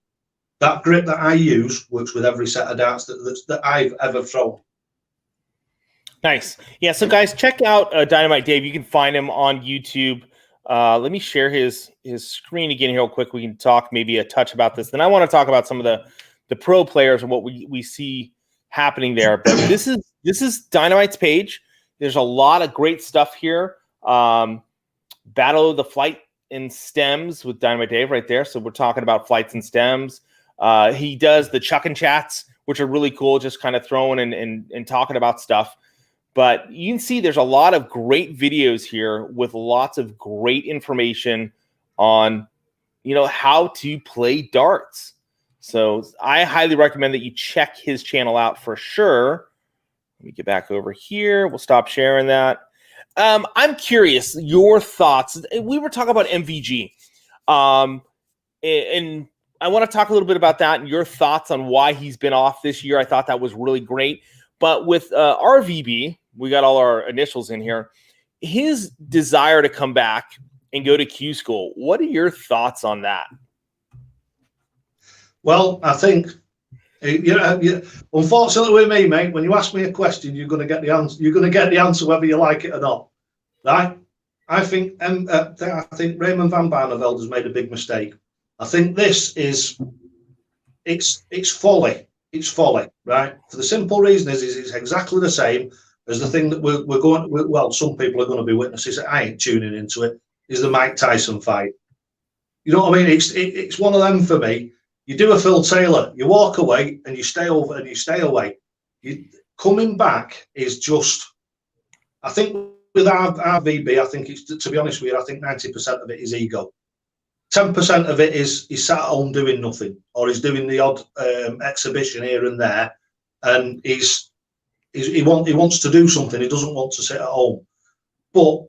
That grip that I use works with every set of darts that I've ever thrown. Nice. Yeah, so guys, check out Dynamite Dave. You can find him on YouTube. Let me share his screen again here real quick. We can talk maybe a touch about this. Then I want to talk about some of the pro players and what we see happening there. But this is Dynamite's page. There's a lot of great stuff here. Battle of the Flight and Stems with Dynamite Dave right there. So we're talking about flights and stems. He does the chuck and chats, which are really cool, just kind of throwing and talking about stuff. But you can see there's a lot of great videos here with lots of great information on, how to play darts. So I highly recommend that you check his channel out for sure. Let me get back over here. We'll stop sharing that. I'm curious, your thoughts. We were talking about MVG. And I want to talk a little bit about that and your thoughts on why he's been off this year. I thought that was really great. But with RVB, we got all our initials in here. His desire to come back and go to Q School. What are your thoughts on that? Well, I think, unfortunately with me, mate, when you ask me a question, you're going to get the answer. You're going to get the answer whether you like it or not, right? I think Raymond van Barneveld has made a big mistake. I think this is, it's folly. It's folly, right? For the simple reason is it's exactly the same as the thing that we're going. Well, some people are going to be witnesses. I ain't tuning into it. Is the Mike Tyson fight? You know what I mean? It's one of them for me. You do a Phil Taylor, you walk away and you stay over and you stay away. Coming back is just. I think with RVB, I think it's, to be honest with you, I think 90% of it is ego. 10% of it is he's sat at home doing nothing, or he's doing the odd exhibition here and there, and he wants to do something. He doesn't want to sit at home. But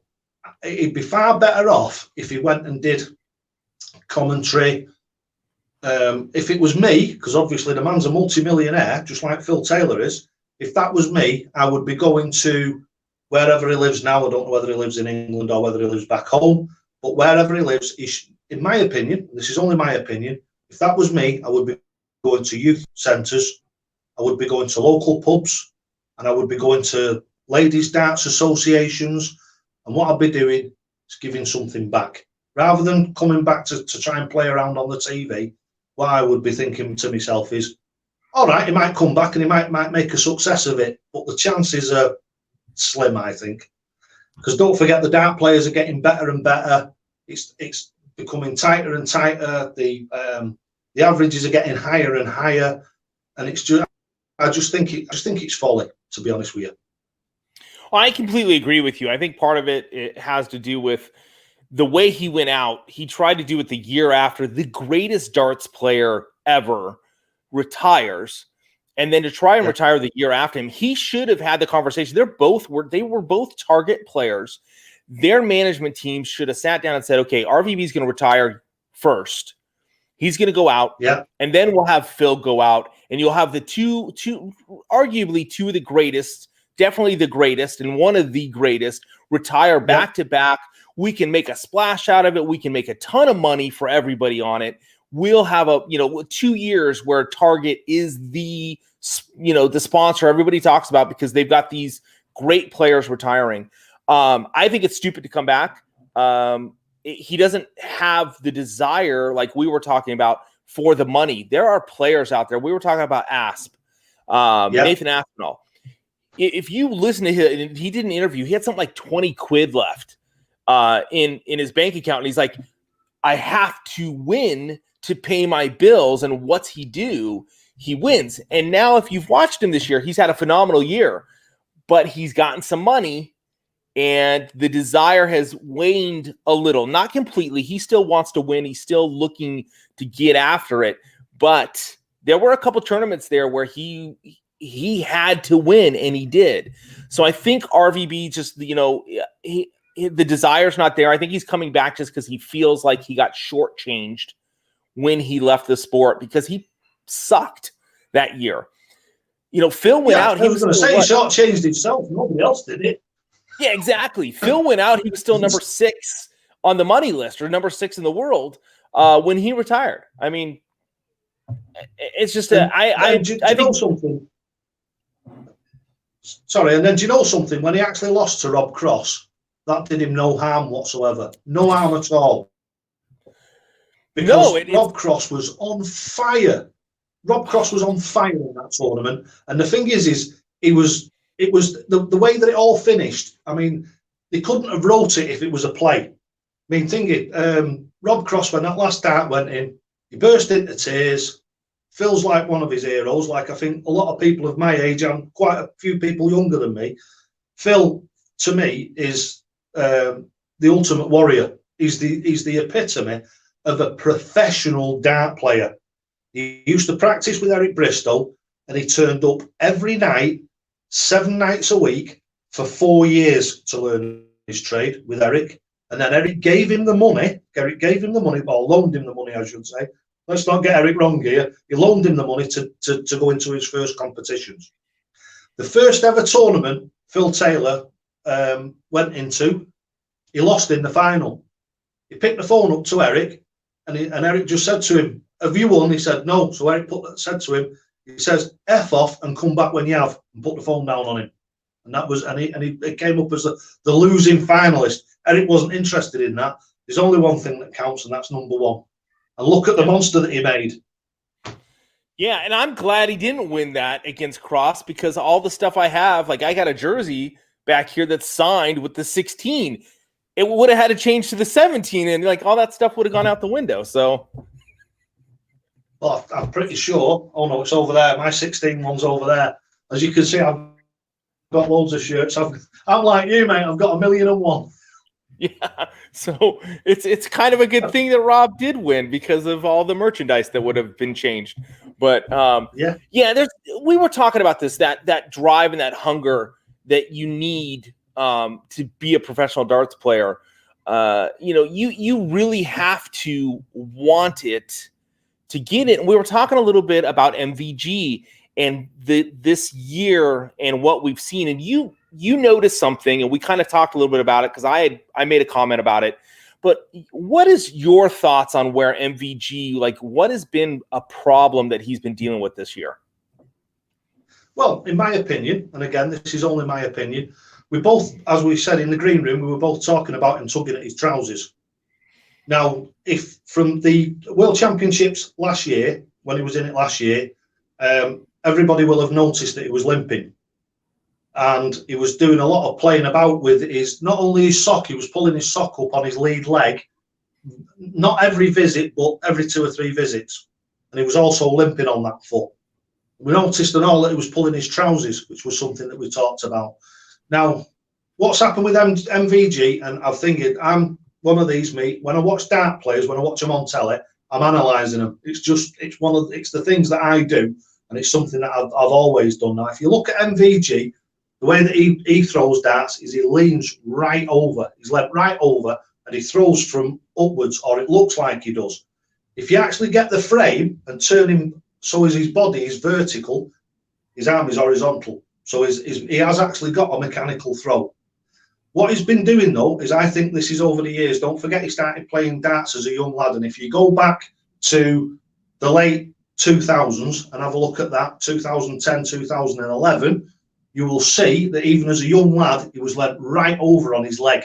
he'd be far better off if he went and did commentary. If it was me, because obviously the man's a multi-millionaire, just like Phil Taylor is. If that was me, I would be going to wherever he lives now. I don't know whether he lives in England or whether he lives back home, but wherever he lives, in my opinion, this is only my opinion, if that was me, I would be going to youth centres, I would be going to local pubs, and I would be going to ladies' darts associations, and what I'd be doing is giving something back. Rather than coming back to try and play around on the TV, what I would be thinking to myself is, all right, he might come back and he might make a success of it, but the chances are slim, I think. Because don't forget, the dart players are getting better and better. It's becoming tighter and tighter. The averages are getting higher and higher, and it's just I just think it's folly, to be honest with you. Well, I completely agree with you. I think part of it has to do with the way he went out. He tried to do it the year after the greatest darts player ever retires, and then to try and retire the year after him. He should have had the conversation. They were both target players. Their management team should have sat down and said, okay, RVB is going to retire first. He's going to go out, and then we'll have Phil go out, and you'll have the two arguably two of the greatest, definitely the greatest, and one of the greatest retire back to back. We can make a splash out of it. We can make a ton of money for everybody on it. We'll have 2 years where Target is the sponsor everybody talks about because they've got these great players retiring. I think it's stupid to come back. He doesn't have the desire, like we were talking about, for the money. There are players out there. We were talking about Asp, Nathan Aspinall. If you listen to him, he did an interview. He had something like 20 quid left. in his bank account, and he's like, I have to win to pay my bills. And what's he do? He wins. And now if you've watched him this year, he's had a phenomenal year, but he's gotten some money and the desire has waned a little, not completely. He still wants to win. He's still looking to get after it. But there were a couple tournaments there where he had to win, and he did. So I think RVB just, the desire's not there. I think he's coming back just because he feels like he got shortchanged when he left the sport because he sucked that year. Phil went out. He was going to say he shortchanged himself. Nobody else did it. Yeah, exactly. Phil went out. He was still number 6 on the money list, or number 6 in the world when he retired. I mean, it's just I think something. Sorry, and then do you know something? When he actually lost to Rob Cross, that did him no harm whatsoever. No harm at all. Because Rob Cross was on fire. Rob Cross was on fire in that tournament. And the thing is it was the way that it all finished. I mean, they couldn't have wrote it if it was a play. I mean, Rob Cross, when that last dart went in, he burst into tears. Phil's like one of his heroes. Like I think a lot of people of my age and quite a few people younger than me. Phil, to me, is the ultimate warrior. He's the epitome of a professional dart player. He used to practice with Eric Bristow, and he turned up every night, 7 nights a week, for 4 years to learn his trade with Eric. And then Eric gave him the money. Eric gave him the money, or loaned him the money, I should say. Let's not get Eric wrong here. He loaned him the money to go into his first competitions. The first ever tournament Phil Taylor went into, he lost in the final. He picked the phone up to Eric, and Eric just said to him, "Have you won?" He said, "No." So Eric said to him, he says, "F off and come back when you have," and put the phone down on him. And that was, and he came up as the losing finalist. Eric wasn't interested in that. There's only one thing that counts, and that's number 1. And look at the monster that he made. Yeah, and I'm glad he didn't win that against Cross, because all the stuff I have, like I got a jersey back here that's signed with the 16. It would have had to change to the 17, and like all that stuff would have gone out the window. So, well, I'm pretty sure. Oh no, it's over there. My 16 one's over there. As you can see, I've got loads of shirts. I'm like you, mate. I've got 1,000,001. Yeah, so it's kind of a good thing that Rob did win because of all the merchandise that would have been changed. But we were talking about this, that drive and that hunger that you need to be a professional darts player. You really have to want it to get it. And we were talking a little bit about MVG and this year and what we've seen, and you noticed something, and we kind of talked a little bit about it because I made a comment about it. But what is your thoughts on where MVG, like what has been a problem that he's been dealing with this year? Well, in my opinion, and again, this is only my opinion, we both, as we said in the green room, we were both talking about him tugging at his trousers. Now, if from the World Championships last year, when he was in it last year, everybody will have noticed that he was limping. And he was doing a lot of playing about with not only his sock, he was pulling his sock up on his lead leg, not every visit, but every 2 or 3 visits. And he was also limping on that foot. We noticed and all that he was pulling his trousers, which was something that we talked about. Now, what's happened with MVG, and I'm thinking, I'm one of these, mate, when I watch dart players, when I watch them on telly, I'm analysing them. It's the things that I do, and it's something that I've always done. Now, if you look at MVG, the way that he throws darts is he leans right over. He's led right over, and he throws from upwards, or it looks like he does. If you actually get the frame and turn him so as his body is vertical, his arm is horizontal. So he has actually got a mechanical throw. What he's been doing, though, is I think this is over the years. Don't forget he started playing darts as a young lad. And if you go back to the late 2000s and have a look at that, 2010, 2011, you will see that even as a young lad, he was led right over on his leg.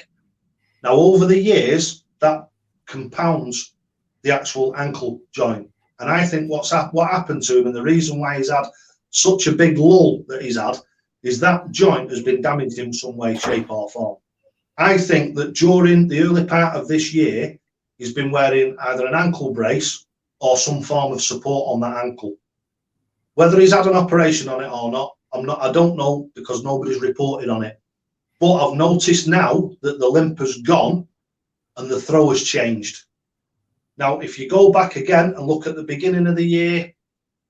Now, over the years, that compounds the actual ankle joint. And I think what happened to him, and the reason why he's had such a big lull that he's had, is that joint has been damaged in some way, shape or form. I think that during the early part of this year, he's been wearing either an ankle brace or some form of support on that ankle. Whether he's had an operation on it or not, I don't know, because nobody's reported on it. But I've noticed now that the limp has gone and the throw has changed. Now, if you go back again and look at the beginning of the year,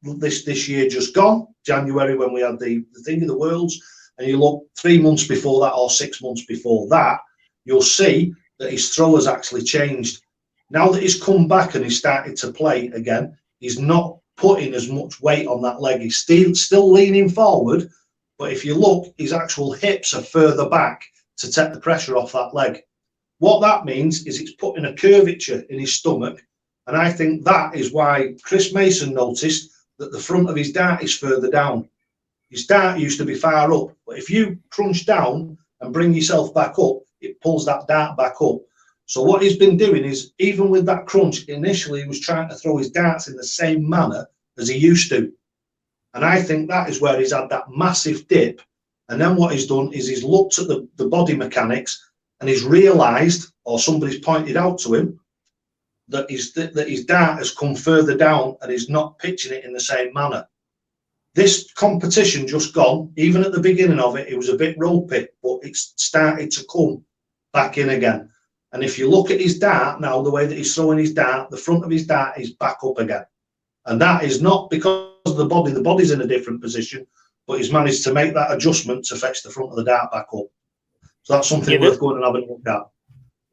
this year just gone, January, when we had the thing of the Worlds, and you look 3 months before that or 6 months before that, you'll see that his throw has actually changed. Now that he's come back and he's started to play again, he's not putting as much weight on that leg. He's still leaning forward, but if you look, his actual hips are further back to take the pressure off that leg. What that means is it's putting a curvature in his stomach, and I think that is why Chris Mason noticed that the front of his dart is further down. His dart used to be far up, but if you crunch down and bring yourself back up, it pulls that dart back up. So what he's been doing is, even with that crunch, initially he was trying to throw his darts in the same manner as he used to. And I think that is where he's had that massive dip. And then what he's done is he's looked at the body mechanics, and he's realised, or somebody's pointed out to him, that his dart has come further down and he's not pitching it in the same manner. This competition just gone, even at the beginning of it, it was a bit ropey, but it's started to come back in again. And if you look at his dart now, the way that he's throwing his dart, the front of his dart is back up again. And that is not because of the body's in a different position, but he's managed to make that adjustment to fetch the front of the dart back up. So that's something worth going and having a look at.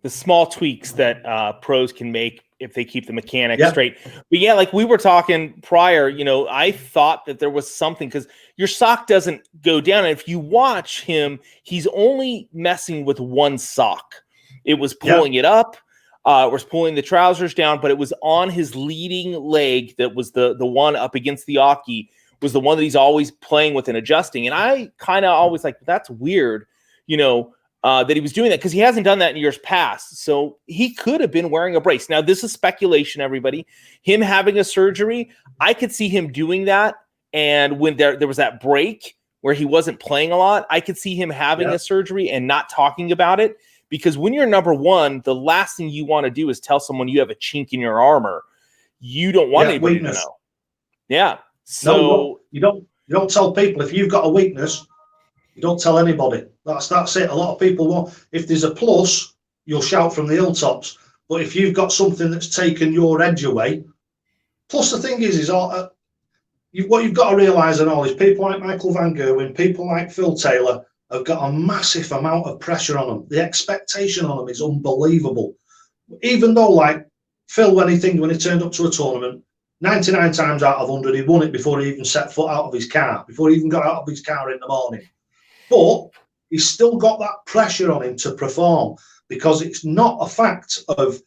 The small tweaks that pros can make if they keep the mechanics straight. But yeah, like we were talking prior, I thought that there was something, because your sock doesn't go down. And if you watch him, he's only messing with one sock. It was pulling it up, it was pulling the trousers down, but it was on his leading leg that was the one up against the Aki, was the one that he's always playing with and adjusting. And I kind of always like, that's weird, that he was doing that, because he hasn't done that in years past. So he could have been wearing a brace. Now, this is speculation, everybody. Him having a surgery, I could see him doing that. And when there was that break where he wasn't playing a lot, I could see him having a surgery and not talking about it. Because when you're number one, the last thing you want to do is tell someone you have a chink in your armor. You don't want anybody to know. Yeah. So you don't tell people if you've got a weakness. You don't tell anybody. That's it. A lot of people want, if there's a plus, you'll shout from the hilltops. But if you've got something that's taken your edge away, plus the thing is what you've got to realise and all is people like Michael Van Gerwen, people like Phil Taylor have got a massive amount of pressure on them. The expectation on them is unbelievable. Even though, like Phil, when he turned up to a tournament, 99 times out of 100, he won it before he even set foot out of his car, before he even got out of his car in the morning. But he's still got that pressure on him to perform, because it's not a fact of,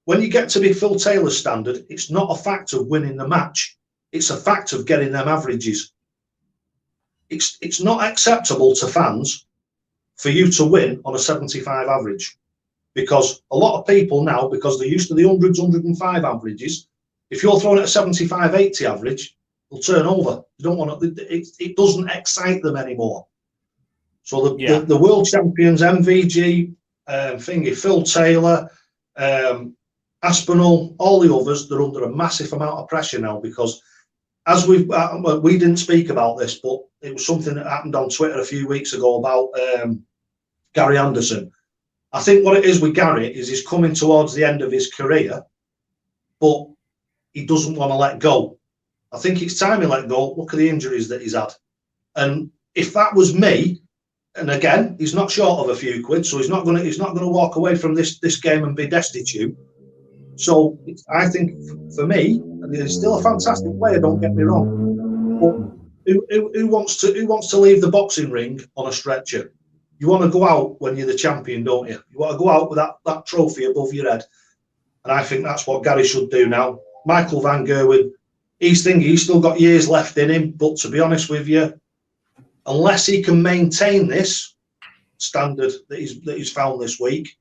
when you get to be Phil Taylor's standard, it's not a fact of winning the match. It's a fact of getting them averages. It's not acceptable to fans for you to win on a 75 average, because a lot of people now, because they're used to the 100s, 105 averages, if you're throwing at a 75, 80 average, they'll turn over. You don't want to, it doesn't excite them anymore. So the world champions, MVG, Phil Taylor, Aspinall, all the others, they're under a massive amount of pressure now, because as we didn't speak about this, but it was something that happened on Twitter a few weeks ago about Gary Anderson. I think what it is with Gary is he's coming towards the end of his career, but he doesn't want to let go. I think it's time he let go. Look at the injuries that he's had. And if that was me, and again, he's not short of a few quid, so he's not going to walk away from this game and be destitute. So I think for me, he's still a fantastic player. Don't get me wrong. But who wants to leave the boxing ring on a stretcher? You want to go out when you're the champion, don't you? You want to go out with that trophy above your head. And I think that's what Gary should do now. Michael Van Gerwen, he's still got years left in him. But to be honest with you, unless he can maintain this standard that he's found this week,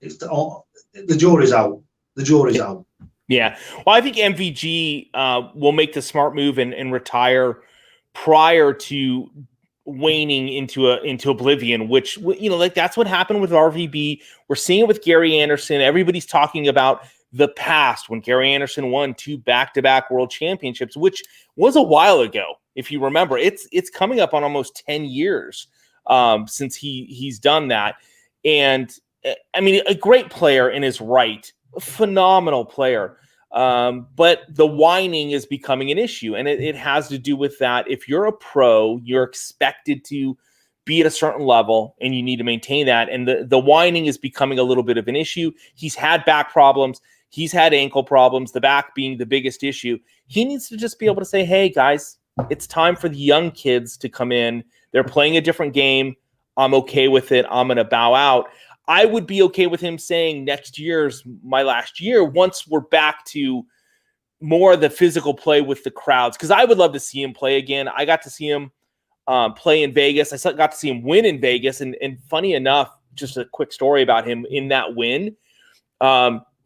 the jury's out. The jury's out. Yeah. Well, I think MVG will make the smart move and retire prior to waning into oblivion, which, like that's what happened with RVB. We're seeing it with Gary Anderson. Everybody's talking about the past when Gary Anderson won 2 back-to-back world championships, which was a while ago. If you remember, it's coming up on almost 10 years since he's done that. And I mean, a great player in his right, a phenomenal player. But the whining is becoming an issue, and it has to do with that. If you're a pro, you're expected to be at a certain level, and you need to maintain that. And the whining is becoming a little bit of an issue. He's had back problems. He's had ankle problems, the back being the biggest issue. He needs to just be able to say, hey, guys, it's time for the young kids to come in. They're playing a different game. I'm okay with it. I'm going to bow out. I would be okay with him saying next year's my last year once we're back to more of the physical play with the crowds, because I would love to see him play again. I got to see him play in Vegas. I got to see him win in Vegas. And funny enough, just a quick story about him in that win.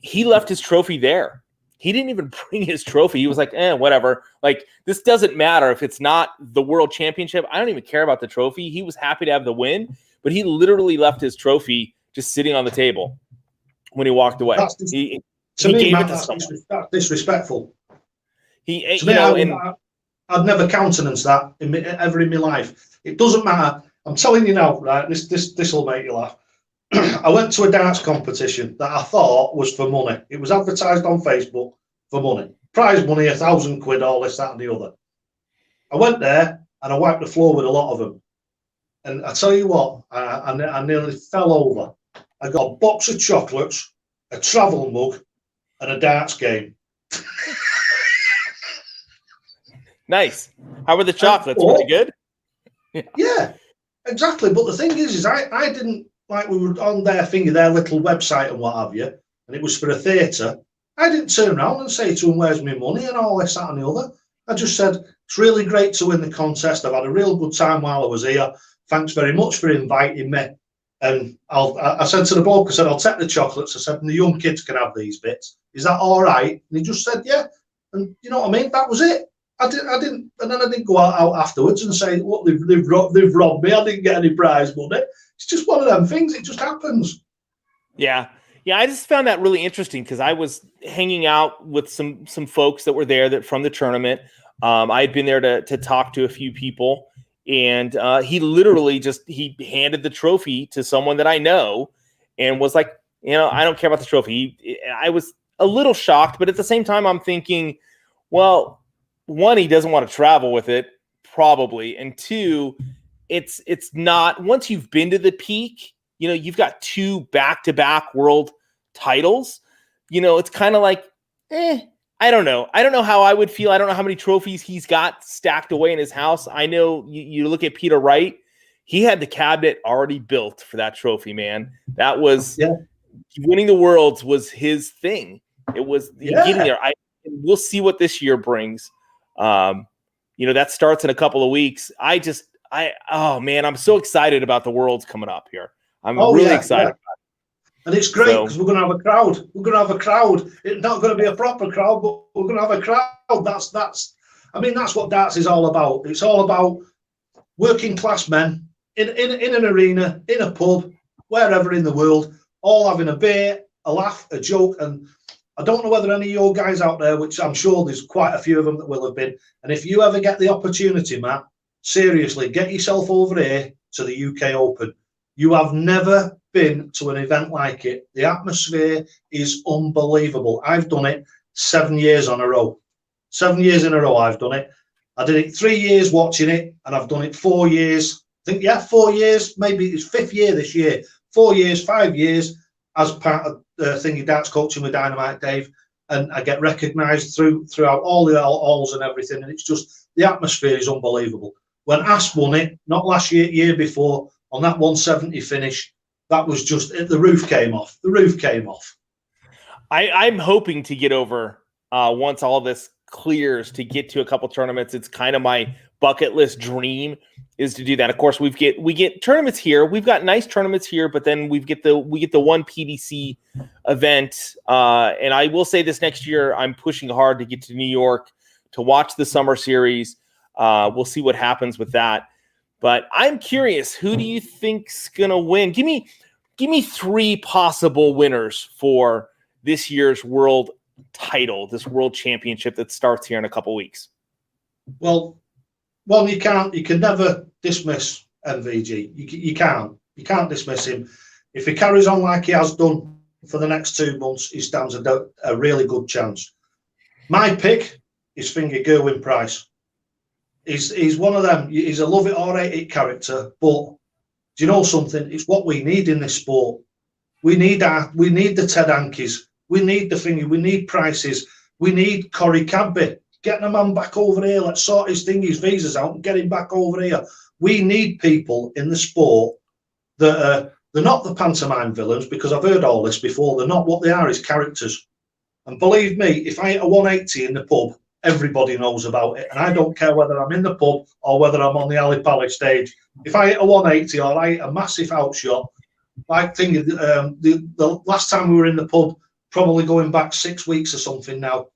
He left his trophy there. He didn't even bring his trophy. He was like, whatever. Like, this doesn't matter if it's not the world championship. I don't even care about the trophy. He was happy to have the win, but he literally left his trophy just sitting on the table when he walked away. That's disrespectful. I'd never countenance that ever in my life. It doesn't matter. I'm telling you now, right? This will make you laugh. I went to a darts competition that I thought was for money. It was advertised on Facebook for money. Prize money, £1,000, all this, that, and the other. I went there and I wiped the floor with a lot of them. And I tell you what, I nearly fell over. I got a box of chocolates, a travel mug, and a darts game. Nice. How were the chocolates? Were they good? Yeah, exactly. But the thing is I didn't, like, we were on their little website and what have you, and it was for a theatre. I didn't turn around and say to them, where's my money and all this, that, and the other. I just said, it's really great to win the contest. I've had a real good time while I was here. Thanks very much for inviting me. And I said to the bloke, I said, I'll take the chocolates. I said, and the young kids can have these bits. Is that all right? And he just said, yeah. And you know what I mean? That was it. I didn't, and then I didn't go out afterwards and say, look, they've robbed me. I didn't get any prize money. It's just one of them things. It just happens. Yeah. I just found that really interesting because I was hanging out with some folks that were there from the tournament. I had been there to talk to a few people. And he literally he handed the trophy to someone that I know and was like, I don't care about the trophy. I was a little shocked, but at the same time, I'm thinking, well, one, he doesn't want to travel with it, probably. And two, it's not, once you've been to the peak, you've got 2 back-to-back world titles, it's kind of like, I don't know. I don't know how I would feel. I don't know how many trophies he's got stacked away in his house. I know you look at Peter Wright. He had the cabinet already built for that trophy, man. That was winning the Worlds was his thing. It was getting there. We'll see what this year brings. That starts in a couple of weeks. Oh man, I'm so excited about the Worlds coming up here. I'm really excited. Yeah. And it's great because we're going to have a crowd. We're going to have a crowd. It's not going to be a proper crowd, but we're going to have a crowd. That's what darts is all about. It's all about working class men in an arena, in a pub, wherever in the world, all having a beer, a laugh, a joke. And I don't know whether any of your guys out there, which I'm sure there's quite a few of them that will have been. And if you ever get the opportunity, Matt, seriously, get yourself over here to the UK Open. You have never been to an event like it. The atmosphere is unbelievable. I've done it 7 years in a row. 7 years in a row I've done it. I did it 3 years watching it, and I've done it 4 years. I think, 4 years, maybe it's 5th year this year. 4 years, 5 years as part of the thingy Darts Coaching with Dynamite Dave. And I get recognised throughout all the halls and everything. And it's just, the atmosphere is unbelievable. When Ash won it, not last year before, on that 170 finish, that was just, the roof came off. The roof came off. I'm hoping to get over once all this clears to get to a couple tournaments. It's kind of my bucket list dream is to do that. Of course, we get tournaments here. We've got nice tournaments here, but then we get the one PDC event. And I will say this next year, I'm pushing hard to get to New York to watch the Summer Series. We'll see what happens with that. But I'm curious, who do you think's gonna win? Give me 3 possible winners for this year's world title, this world championship that starts here in a couple weeks. Well, you can never dismiss MVG. You can't dismiss him. If he carries on like he has done for the next 2 months, he stands a really good chance. My pick is Finger Gerwen Price. He's one of them. He's a love it or hate it character, but do you know something? It's what we need in this sport. We need the Ted Hankeys. We need the Finger. We need Prices. We need Corey Cadby. Getting a man back over here. Let's sort his visas out and get him back over here. We need people in the sport that they're not the pantomime villains, because I've heard all this before. They're not. What they are is characters. And believe me, if I hit a 180 in the pub, everybody knows about it. And I don't care whether I'm in the pub or whether I'm on the Ali Pally stage. If I hit a 180 or I hit a massive outshot, like thinking the last time we were in the pub, probably going back 6 weeks or something now,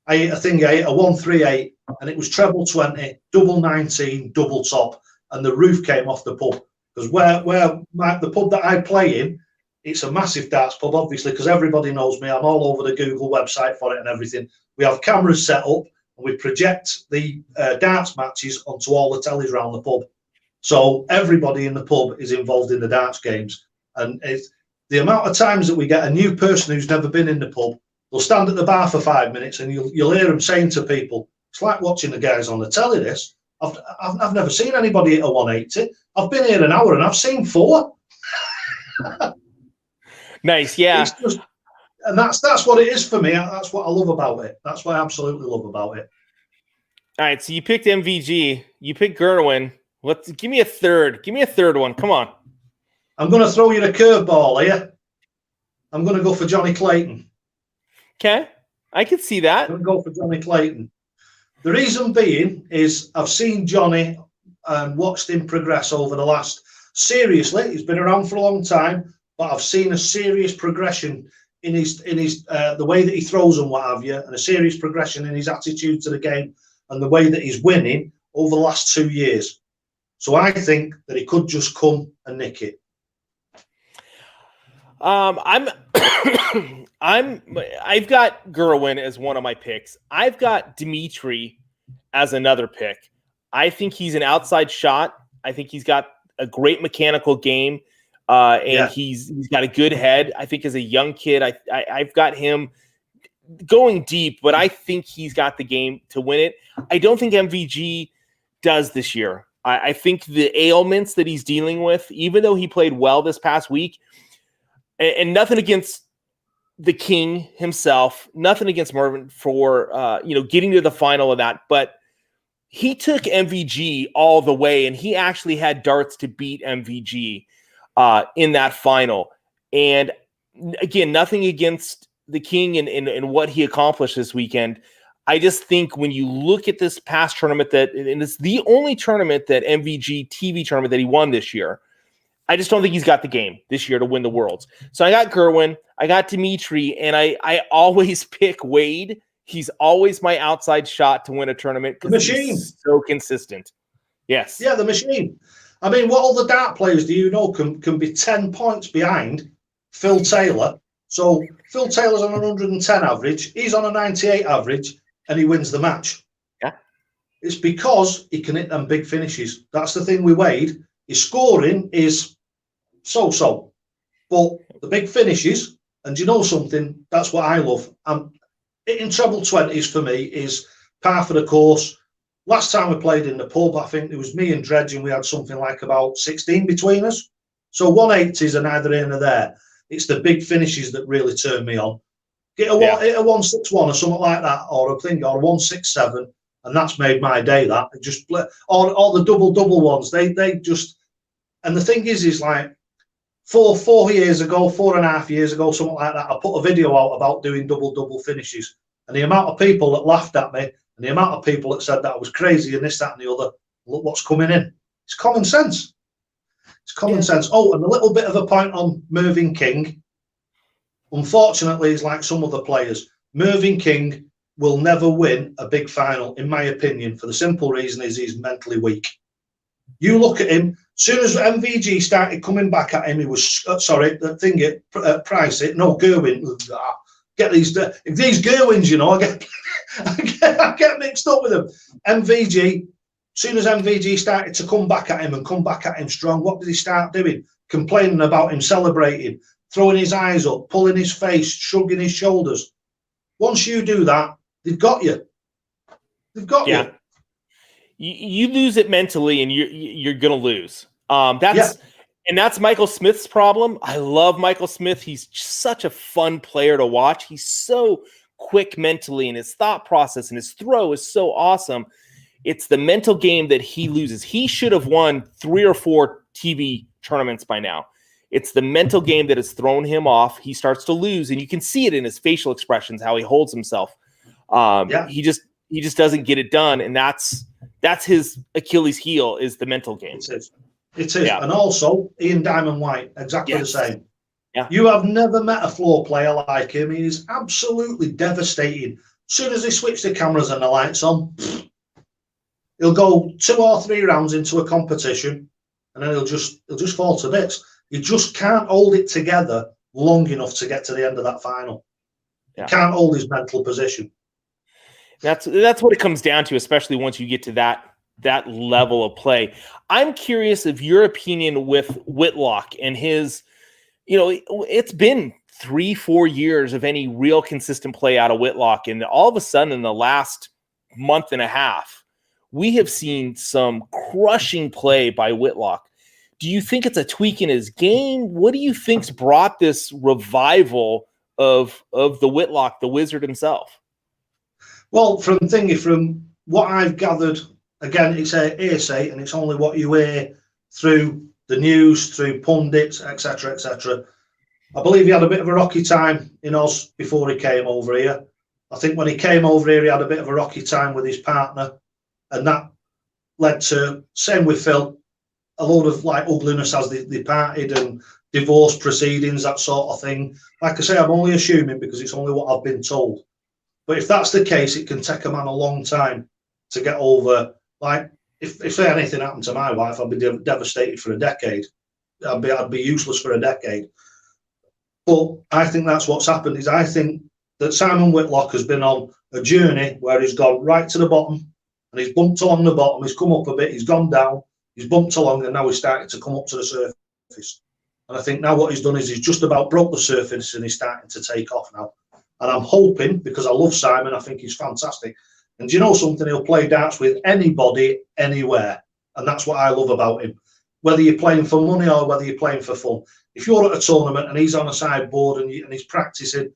I hit a 138, and it was treble 20, double 19, double top, and the roof came off the pub. Because the pub that I play in, it's a massive darts pub, obviously, because everybody knows me. I'm all over the Google website for it and everything. We have cameras set up, and we project the darts matches onto all the tellies around the pub. So everybody in the pub is involved in the darts games. And it's the amount of times that we get a new person who's never been in the pub, they'll stand at the bar for 5 minutes, and you'll hear them saying to people, it's like watching the guys on the telly, this. I've never seen anybody hit a 180. I've been here an hour and I've seen 4. Nice, yeah. And that's what it is for me. That's what I love about it. That's what I absolutely love about it. All right, so you picked MVG. You picked Gerwen. Give me a third. Give me a third one. Come on. I'm going to throw you a curveball here. I'm going to go for Johnny Clayton. Okay, I can see that. I'm going to go for Johnny Clayton. The reason being is I've seen Johnny and watched him progress over the last. Seriously, he's been around for a long time, but I've seen a serious progression in his the way that he throws and what have you, and a serious progression in his attitude to the game and the way that he's winning over the last 2 years. So I think that he could just come and nick it. I've got Gerwen as one of my picks. I've got Dimitri as another pick. I think he's an outside shot. I think he's got a great mechanical game, he's got a good head. I think as a young kid, I've got him going deep, but I think he's got the game to win it. I don't think MVG does this year. I think the ailments that he's dealing with, even though he played well this past week, and nothing against the King himself, nothing against Mervyn for getting to the final of that, but he took MVG all the way, and he actually had darts to beat MVG in that final. And again, nothing against the King and what he accomplished this weekend. I just think when you look at this past tournament, and it's the only tournament that MVG TV tournament that he won this year, I just don't think he's got the game this year to win the Worlds. So I got Gerwen, I got Dimitri, and I always pick Wade. He's always my outside shot to win a tournament. The machine. He's so consistent. Yes. Yeah, the machine. I mean, what other dart players do you know can be 10 points behind Phil Taylor? So Phil Taylor's on 110 average. He's on a 98 average, and he wins the match. Yeah. It's because he can hit them big finishes. That's the thing with Wade. His scoring is so-so. But the big finishes, and you know something, that's what I love. Hitting treble 20s for me is par for the course. Last time we played in the pub, I think it was me and Dredge, and we had something like about 16 between us. So 180s are neither here nor there. It's the big finishes that really turn me on. Hit a 161 or something like that, or a 167, and that's made my day. That just all the double ones. They just, and the thing is like 4 years ago, 4.5 years ago, something like that, I put a video out about doing double finishes, and the amount of people that laughed at me, and the amount of people that said that I was crazy and this, that, and the other. Look what's coming in. It's common sense. It's common sense. Oh, and a little bit of a point on Mervyn King. Unfortunately, he's like some other players. Mervyn King will never win a big final, in my opinion, for the simple reason is he's mentally weak. You look at him. Soon as MVG started coming back at him, he was Gerwen. Get these Gerwins, you know. I get mixed up with them. MVG. Soon as MVG started to come back at him and come back at him strong, what did he start doing? Complaining about him, celebrating, throwing his eyes up, pulling his face, shrugging his shoulders. Once you do that, they've got you. They've got you. You lose it mentally, and you're gonna lose. That's Michael Smith's problem. I love Michael Smith. He's such a fun player to watch. He's so quick mentally, and his thought process and his throw is so awesome. It's the mental game that he loses. He should have won 3 or 4 TV tournaments by now. It's the mental game that has thrown him off. He starts to lose, and you can see it in his facial expressions, how he holds himself. He just doesn't get it done, and that's his Achilles heel, is the mental game. It is. Yeah. And also Ian Diamond White, exactly the same. Yeah. You have never met a floor player like him. He is absolutely devastating. As soon as they switch the cameras and the lights on, he'll go 2 or 3 rounds into a competition, and then he'll just fall to bits. He just can't hold it together long enough to get to the end of that final. Yeah. He can't hold his mental position. That's what it comes down to, especially once you get to that level of play. I'm curious of your opinion with Whitlock and his, it's been 3-4 years of any real consistent play out of Whitlock, and all of a sudden in the last month and a half, we have seen some crushing play by Whitlock. Do you think it's a tweak in his game? What do you think's brought this revival of the Whitlock, the wizard himself? Well, from what I've gathered, again, it's a hearsay, and it's only what you hear through the news, through pundits, etc., etc. I believe he had a bit of a rocky time in Oz before he came over here. I think when he came over here, he had a bit of a rocky time with his partner, and that led to, same with Phil, a load of ugliness as they parted and divorce proceedings, that sort of thing. Like I say, I'm only assuming because it's only what I've been told. But if that's the case, it can take a man a long time to get over. Like, if anything happened to my wife, I'd be devastated for a decade. I'd be useless for a decade. But I think that's what's happened. Is I think that Simon Whitlock has been on a journey where he's gone right to the bottom, and he's bumped along the bottom. He's come up a bit. He's gone down. He's bumped along, and now he's starting to come up to the surface. And I think now what he's done is he's just about broke the surface, and he's starting to take off now. And I'm hoping, because I love Simon, I think he's fantastic. And do you know something? He'll play darts with anybody, anywhere. And that's what I love about him. Whether you're playing for money or whether you're playing for fun. If you're at a tournament and he's on a sideboard and he's practicing,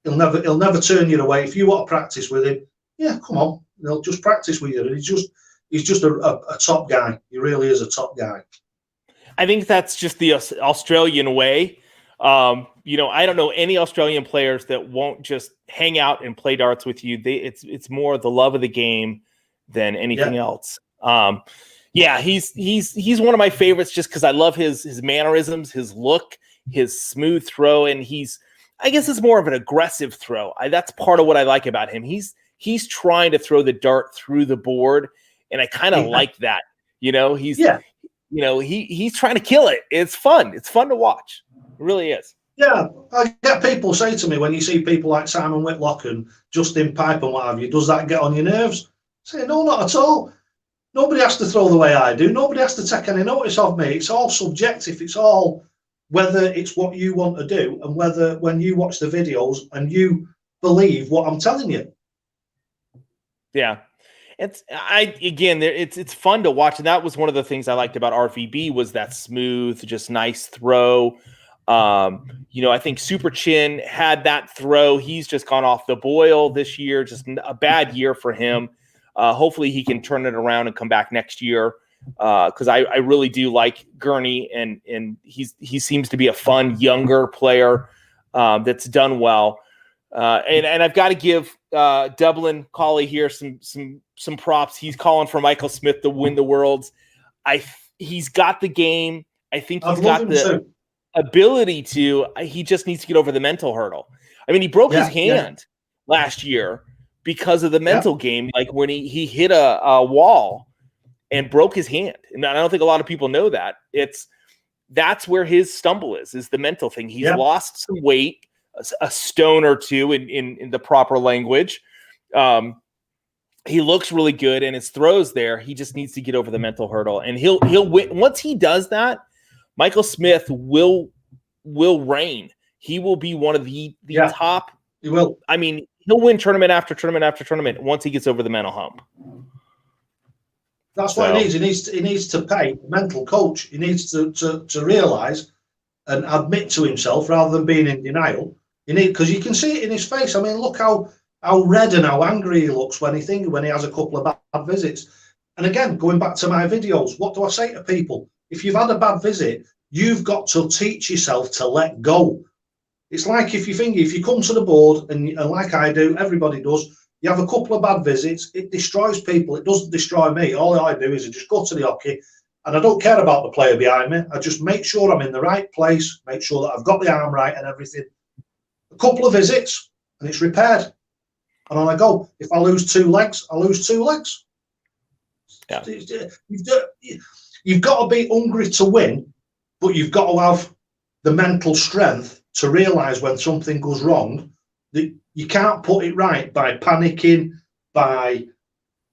he'll never turn you away. If you want to practice with him, yeah, come on. He'll just practice with you. And he's just a top guy. He really is a top guy. I think that's just the Australian way. I don't know any Australian players that won't just hang out and play darts with you. It's more the love of the game than anything else. He's one of my favorites just because I love his mannerisms, his look, his smooth throw, and I guess it's more of an aggressive throw. That's part of what I like about him. He's trying to throw the dart through the board, and I kind of like that. He's trying to kill it. It's fun. It's fun to watch. It really is. Yeah, I get people say to me, when you see people like Simon Whitlock and Justin Pipe and what have you, does that get on your nerves? I say, no, not at all. Nobody has to throw the way I do. Nobody has to take any notice of me. It's all subjective. It's all whether it's what you want to do and whether when you watch the videos and you believe what I'm telling you. Yeah. It's fun to watch. And that was one of the things I liked about RVB was that smooth, just nice throw. I think Super Chin had that throw. He's just gone off the boil this year. Just a bad year for him. Hopefully he can turn it around and come back next year. Because I really do like Gurney, and he seems to be a fun younger player that's done well. And I've got to give Dublin Colley here some props. He's calling for Michael Smith to win the Worlds. He's got the game. I think he's got the ability to. He just needs to get over the mental hurdle. I mean, he broke his hand last year because of the mental game. Like when he hit a wall, and broke his hand. And I don't think a lot of people know that. That's where his stumble is the mental thing. He's lost some weight, a stone or two in the proper language. He looks really good, and his throws there. He just needs to get over the mental hurdle, and he'll win. Once he does that, Michael Smith will reign. He will be one of the top. He will. I mean, he'll win tournament after tournament after tournament once he gets over the mental hump. That's what he needs. He needs to pay a mental coach. He needs to realize and admit to himself rather than being in denial. Because you can see it in his face. I mean, look how red and how angry he looks when he has a couple of bad visits. And again, going back to my videos, what do I say to people? If you've had a bad visit, you've got to teach yourself to let go. It's like if you come to the board and like I do, everybody does, you have a couple of bad visits, it destroys people. It doesn't destroy me. All I do is I just go to the hockey and I don't care about the player behind me. I just make sure I'm in the right place, make sure that I've got the arm right and everything. A couple of visits and it's repaired. And on I go. If I lose 2 legs, I lose 2 legs. Yeah. You've got to be hungry to win, but you've got to have the mental strength to realise when something goes wrong that you can't put it right by panicking,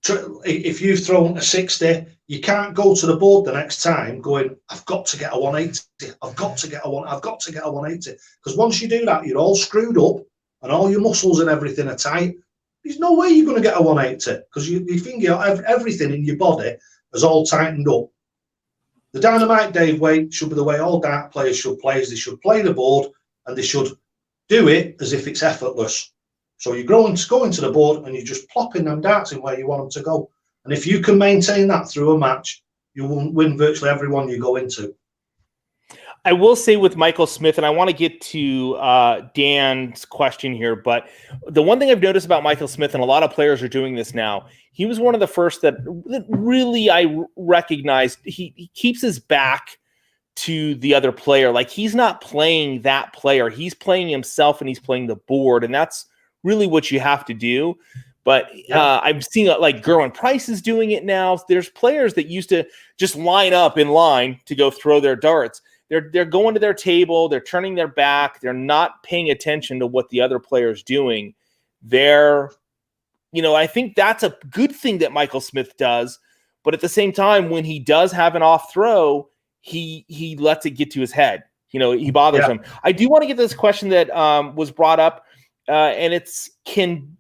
if you've thrown a 60, you can't go to the board the next time going, I've got to get a 180, I've got to get a 180. Because once you do that, you're all screwed up and all your muscles and everything are tight. There's no way you're going to get a 180 because you think everything in your body is all tightened up. The Dynamite Dave way should be the way all dart players should play. Is they should play the board and they should do it as if it's effortless. So you're going to the board and you're just plopping them darts in where you want them to go. And if you can maintain that through a match, you will win virtually every one you go into. I will say with Michael Smith, and I want to get to Dan's question here, but the one thing I've noticed about Michael Smith, and a lot of players are doing this now, he was one of the first that really I recognized he keeps his back to the other player. Like he's not playing that player. He's playing himself and he's playing the board. And that's really what you have to do. But I'm seeing like Gerwen Price is doing it now. There's players that used to just line up in line to go throw their darts. They're going to their table. They're turning their back. They're not paying attention to what the other player's doing. I think that's a good thing that Michael Smith does. But at the same time, when he does have an off throw, he lets it get to his head. He bothers him. I do want to get this question that was brought up, and it's can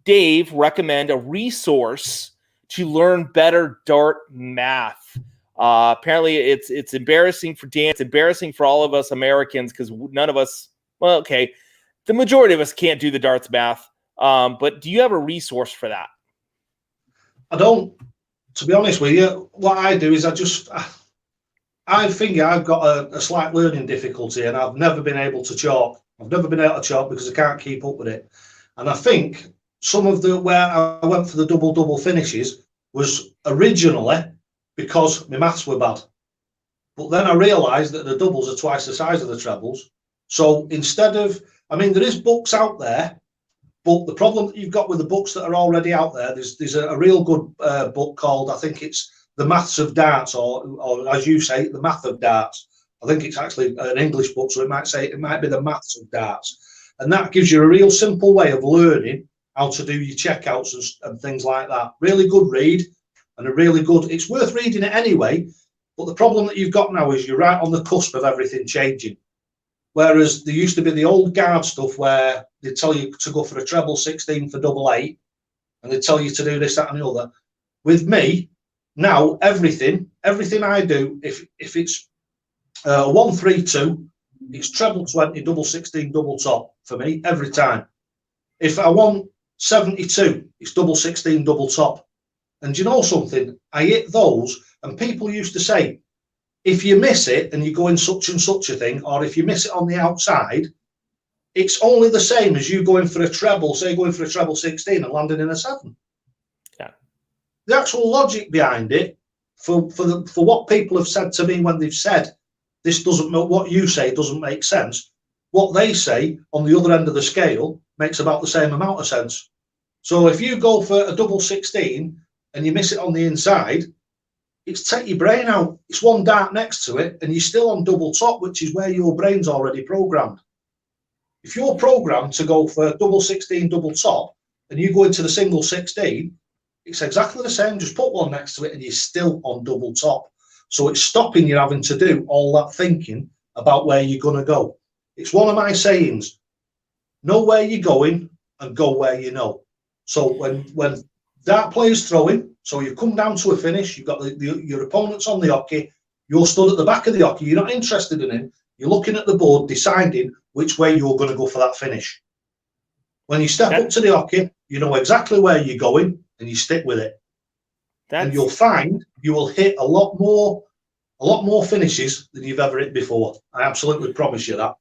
Dave recommend a resource to learn better dart math? Apparently, it's embarrassing for Dan. It's embarrassing for all of us Americans because none of us. Well, okay, the majority of us can't do the darts math. But do you have a resource for that? I don't. To be honest with you, what I do is I think I've got a slight learning difficulty and I've never been able to chalk. I've never been able to chalk because I can't keep up with it. And I think some of where I went for the double finishes was originally because my maths were bad. But then I realised that the doubles are twice the size of the trebles. So instead of, there is books out there, but the problem that you've got with the books that are already out there, there's a real good book called, I think it's The Maths of Darts, or as you say, The Math of Darts. I think it's actually an English book, so it might be The Maths of Darts. And that gives you a real simple way of learning how to do your checkouts and things like that. Really good read and it's worth reading it anyway. But the problem that you've got now is you're right on the cusp of everything changing. Whereas there used to be the old guard stuff where they tell you to go for a treble 16 for double 8, and they tell you to do this, that, and the other. With me now, everything I do, if it's 1-3-2, it's treble 20, double 16, double top for me every time. If I want 72, it's double 16, double top. And you know something? I hit those, and people used to say, if you miss it and you go in such and such a thing, or if you miss it on the outside, it's only the same as you going for a treble, say going for a treble 16 and landing in a 7. Yeah. The actual logic behind it, for what people have said to me when they've said, what you say doesn't make sense, what they say on the other end of the scale makes about the same amount of sense. So if you go for a double 16 and you miss it on the inside, it's take your brain out. It's one dart next to it, and you're still on double top, which is where your brain's already programmed. If you're programmed to go for double 16, double top, and you go into the single 16, it's exactly the same. Just put one next to it, and you're still on double top. So it's stopping you having to do all that thinking about where you're going to go. It's one of my sayings: know where you're going and go where you know. So when dart player's throwing, so you've come down to a finish, you've got your opponent's on the hockey, you're stood at the back of the hockey, you're not interested in him, you're looking at the board, deciding which way you're going to go for that finish. When you step up to the hockey, you know exactly where you're going, and you stick with it. And you'll find you will hit a lot more finishes than you've ever hit before. I absolutely promise you that.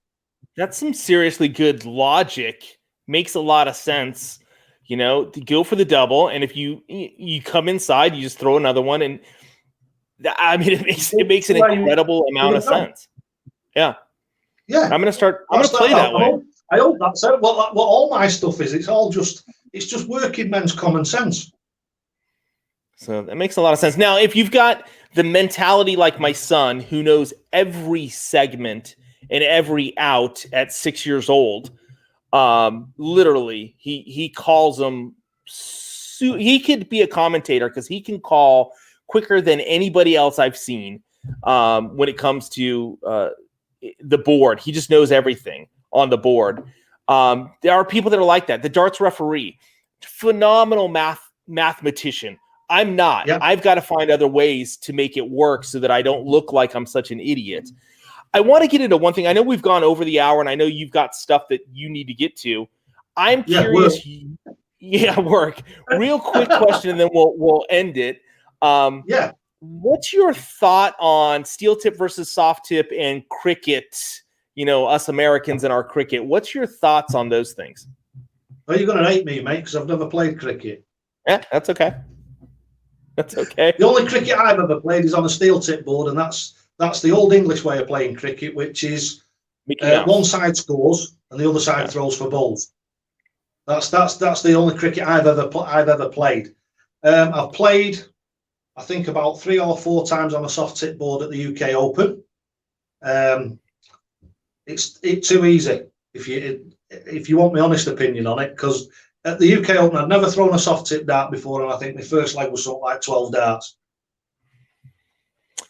That's some seriously good logic. Makes a lot of sense. You know, to go for the double, and if you come inside, you just throw another one, and I mean, it makes an incredible amount of sense. Yeah. I'm gonna play that way. I hope that's it. What all my stuff is. It's just working men's common sense. So that makes a lot of sense. Now, if you've got the mentality like my son, who knows every segment and every out at 6 years old, literally, he calls them. He could be a commentator because he can call quicker than anybody else I've seen when it comes to the board. He just knows everything on the board. There are people that are like that. The darts referee, phenomenal mathematician. I'm not. Yep. I've got to find other ways to make it work so that I don't look like I'm such an idiot. I want to get into one thing. I know we've gone over the hour, and I know you've got stuff that you need to get to. I'm curious. Work. Real quick question, and then we'll end it. What's your thought on steel tip versus soft tip and cricket? You know, us Americans and our cricket. What's your thoughts on those things? Well, you're going to hate me, mate, because I've never played cricket. Yeah, that's okay. That's okay. The only cricket I've ever played is on a steel tip board, and that's the old English way of playing cricket, which is one side scores and the other side throws for balls. That's the only cricket I've ever played. I've played, I think, about 3 or 4 times on a soft tip board at the UK Open. It's too easy if you want my honest opinion on it, because at the UK Open I'd never thrown a soft tip dart before, and I think my first leg was something like 12 darts.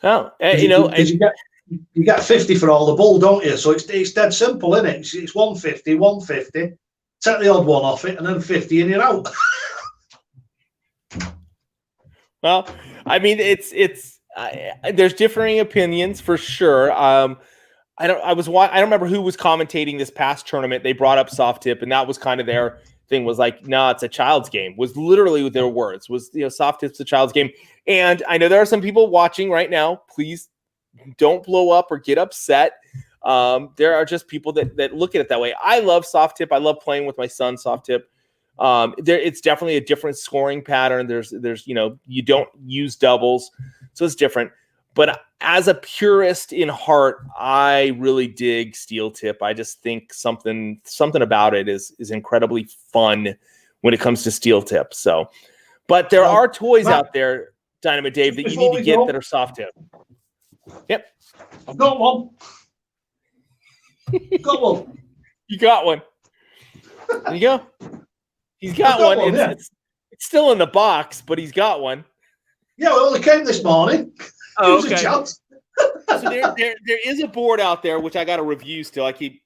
Oh, you get 50 for all the ball, don't you? So it's dead simple, isn't it? It's 150, 150. Take the odd one off it, and then 50, and you're out. Well, I mean, there's differing opinions for sure. I don't remember who was commentating this past tournament. They brought up soft tip, and that was kind of their thing. Was like, no, it's a child's game. Was literally their words. Was, you know, soft tip's a child's game. And I know there are some people watching right now. Please don't blow up or get upset. There are just people that look at it that way. I love soft tip. I love playing with my son soft tip. It's definitely a different scoring pattern. There's you don't use doubles, so it's different. But as a purist in heart, I really dig steel tip. I just think something about it is incredibly fun when it comes to steel tip. So, but there are toys out there, Dynamite Dave, that you need to get that are soft tip. Yep, I've got one. Got one. You got one. There you go. He's got one. It's still in the box, but he's got one. Yeah, it only came this morning. Oh, okay. So there is a board out there, which I got a review still. I keep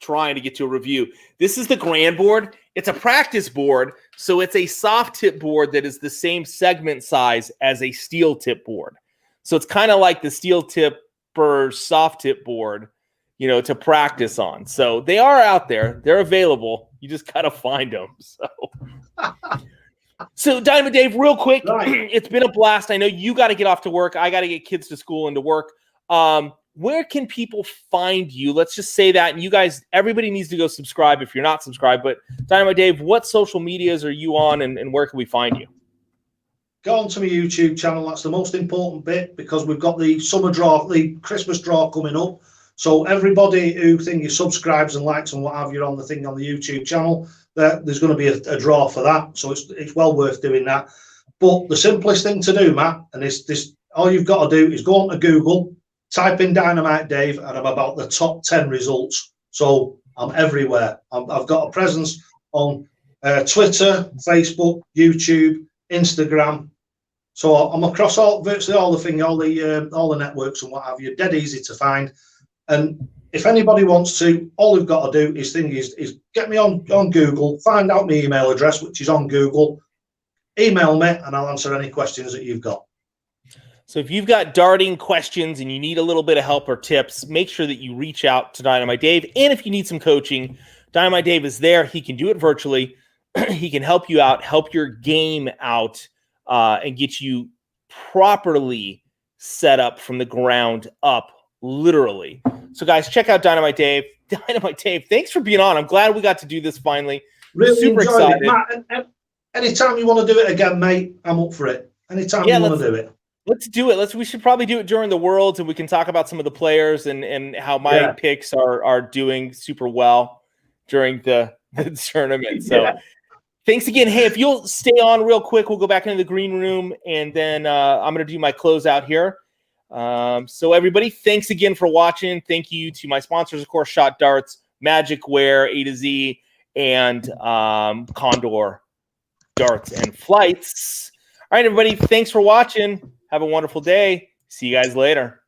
trying to get to a review. This is the Grand board. It's a practice board, so it's a soft tip board that is the same segment size as a steel tip board. So it's kind of like the steel tip or soft tip board, you know, to practice on. So they are out there. They're available. You just got to find them. So Dynamite Dave, real quick, It's been a blast. I know you got to get off to work. I got to get kids to school and to work. Where can people find you? Let's just say that. And you guys, everybody needs to go subscribe if you're not subscribed. But Dynamite Dave, what social medias are you on, and where can we find you? Go onto my YouTube channel. That's the most important bit, because we've got the summer draw, the Christmas draw coming up. So everybody who subscribes and likes and what have you on the thing on the YouTube channel, there's going to be a draw for that. So it's well worth doing that. But the simplest thing to do, Matt, and this all you've got to do is go on to Google, type in Dynamite Dave, and I'm about the top 10 results. So I'm everywhere. I've got a presence on Twitter, Facebook, YouTube, Instagram. So I'm across virtually all the networks and what have you. Dead easy to find. And if anybody wants to, all they've got to do is get me on Google, find out my email address, which is on Google, email me, and I'll answer any questions that you've got. So if you've got darting questions and you need a little bit of help or tips, make sure that you reach out to Dynamite Dave. And if you need some coaching, Dynamite Dave is there. He can do it virtually. He can help you out, help your game out, and get you properly set up from the ground up, literally. So guys, check out Dynamite Dave. Dynamite Dave, thanks for being on. I'm glad we got to do this finally. Really super excited. It. Matt, anytime you want to do it again, mate, I'm up for it. Anytime you want to do it. Let's do it. We should probably do it during the Worlds, and we can talk about some of the players and how my picks are doing super well during the tournament. So thanks again. Hey, if you'll stay on real quick, we'll go back into the green room, and then I'm going to do my closeout here. So everybody, thanks again for watching. Thank you to my sponsors, of course, Shot Darts, Magicwear, A to Z, and Condor Darts and Flights. All right, everybody, thanks for watching. Have a wonderful day. See you guys later.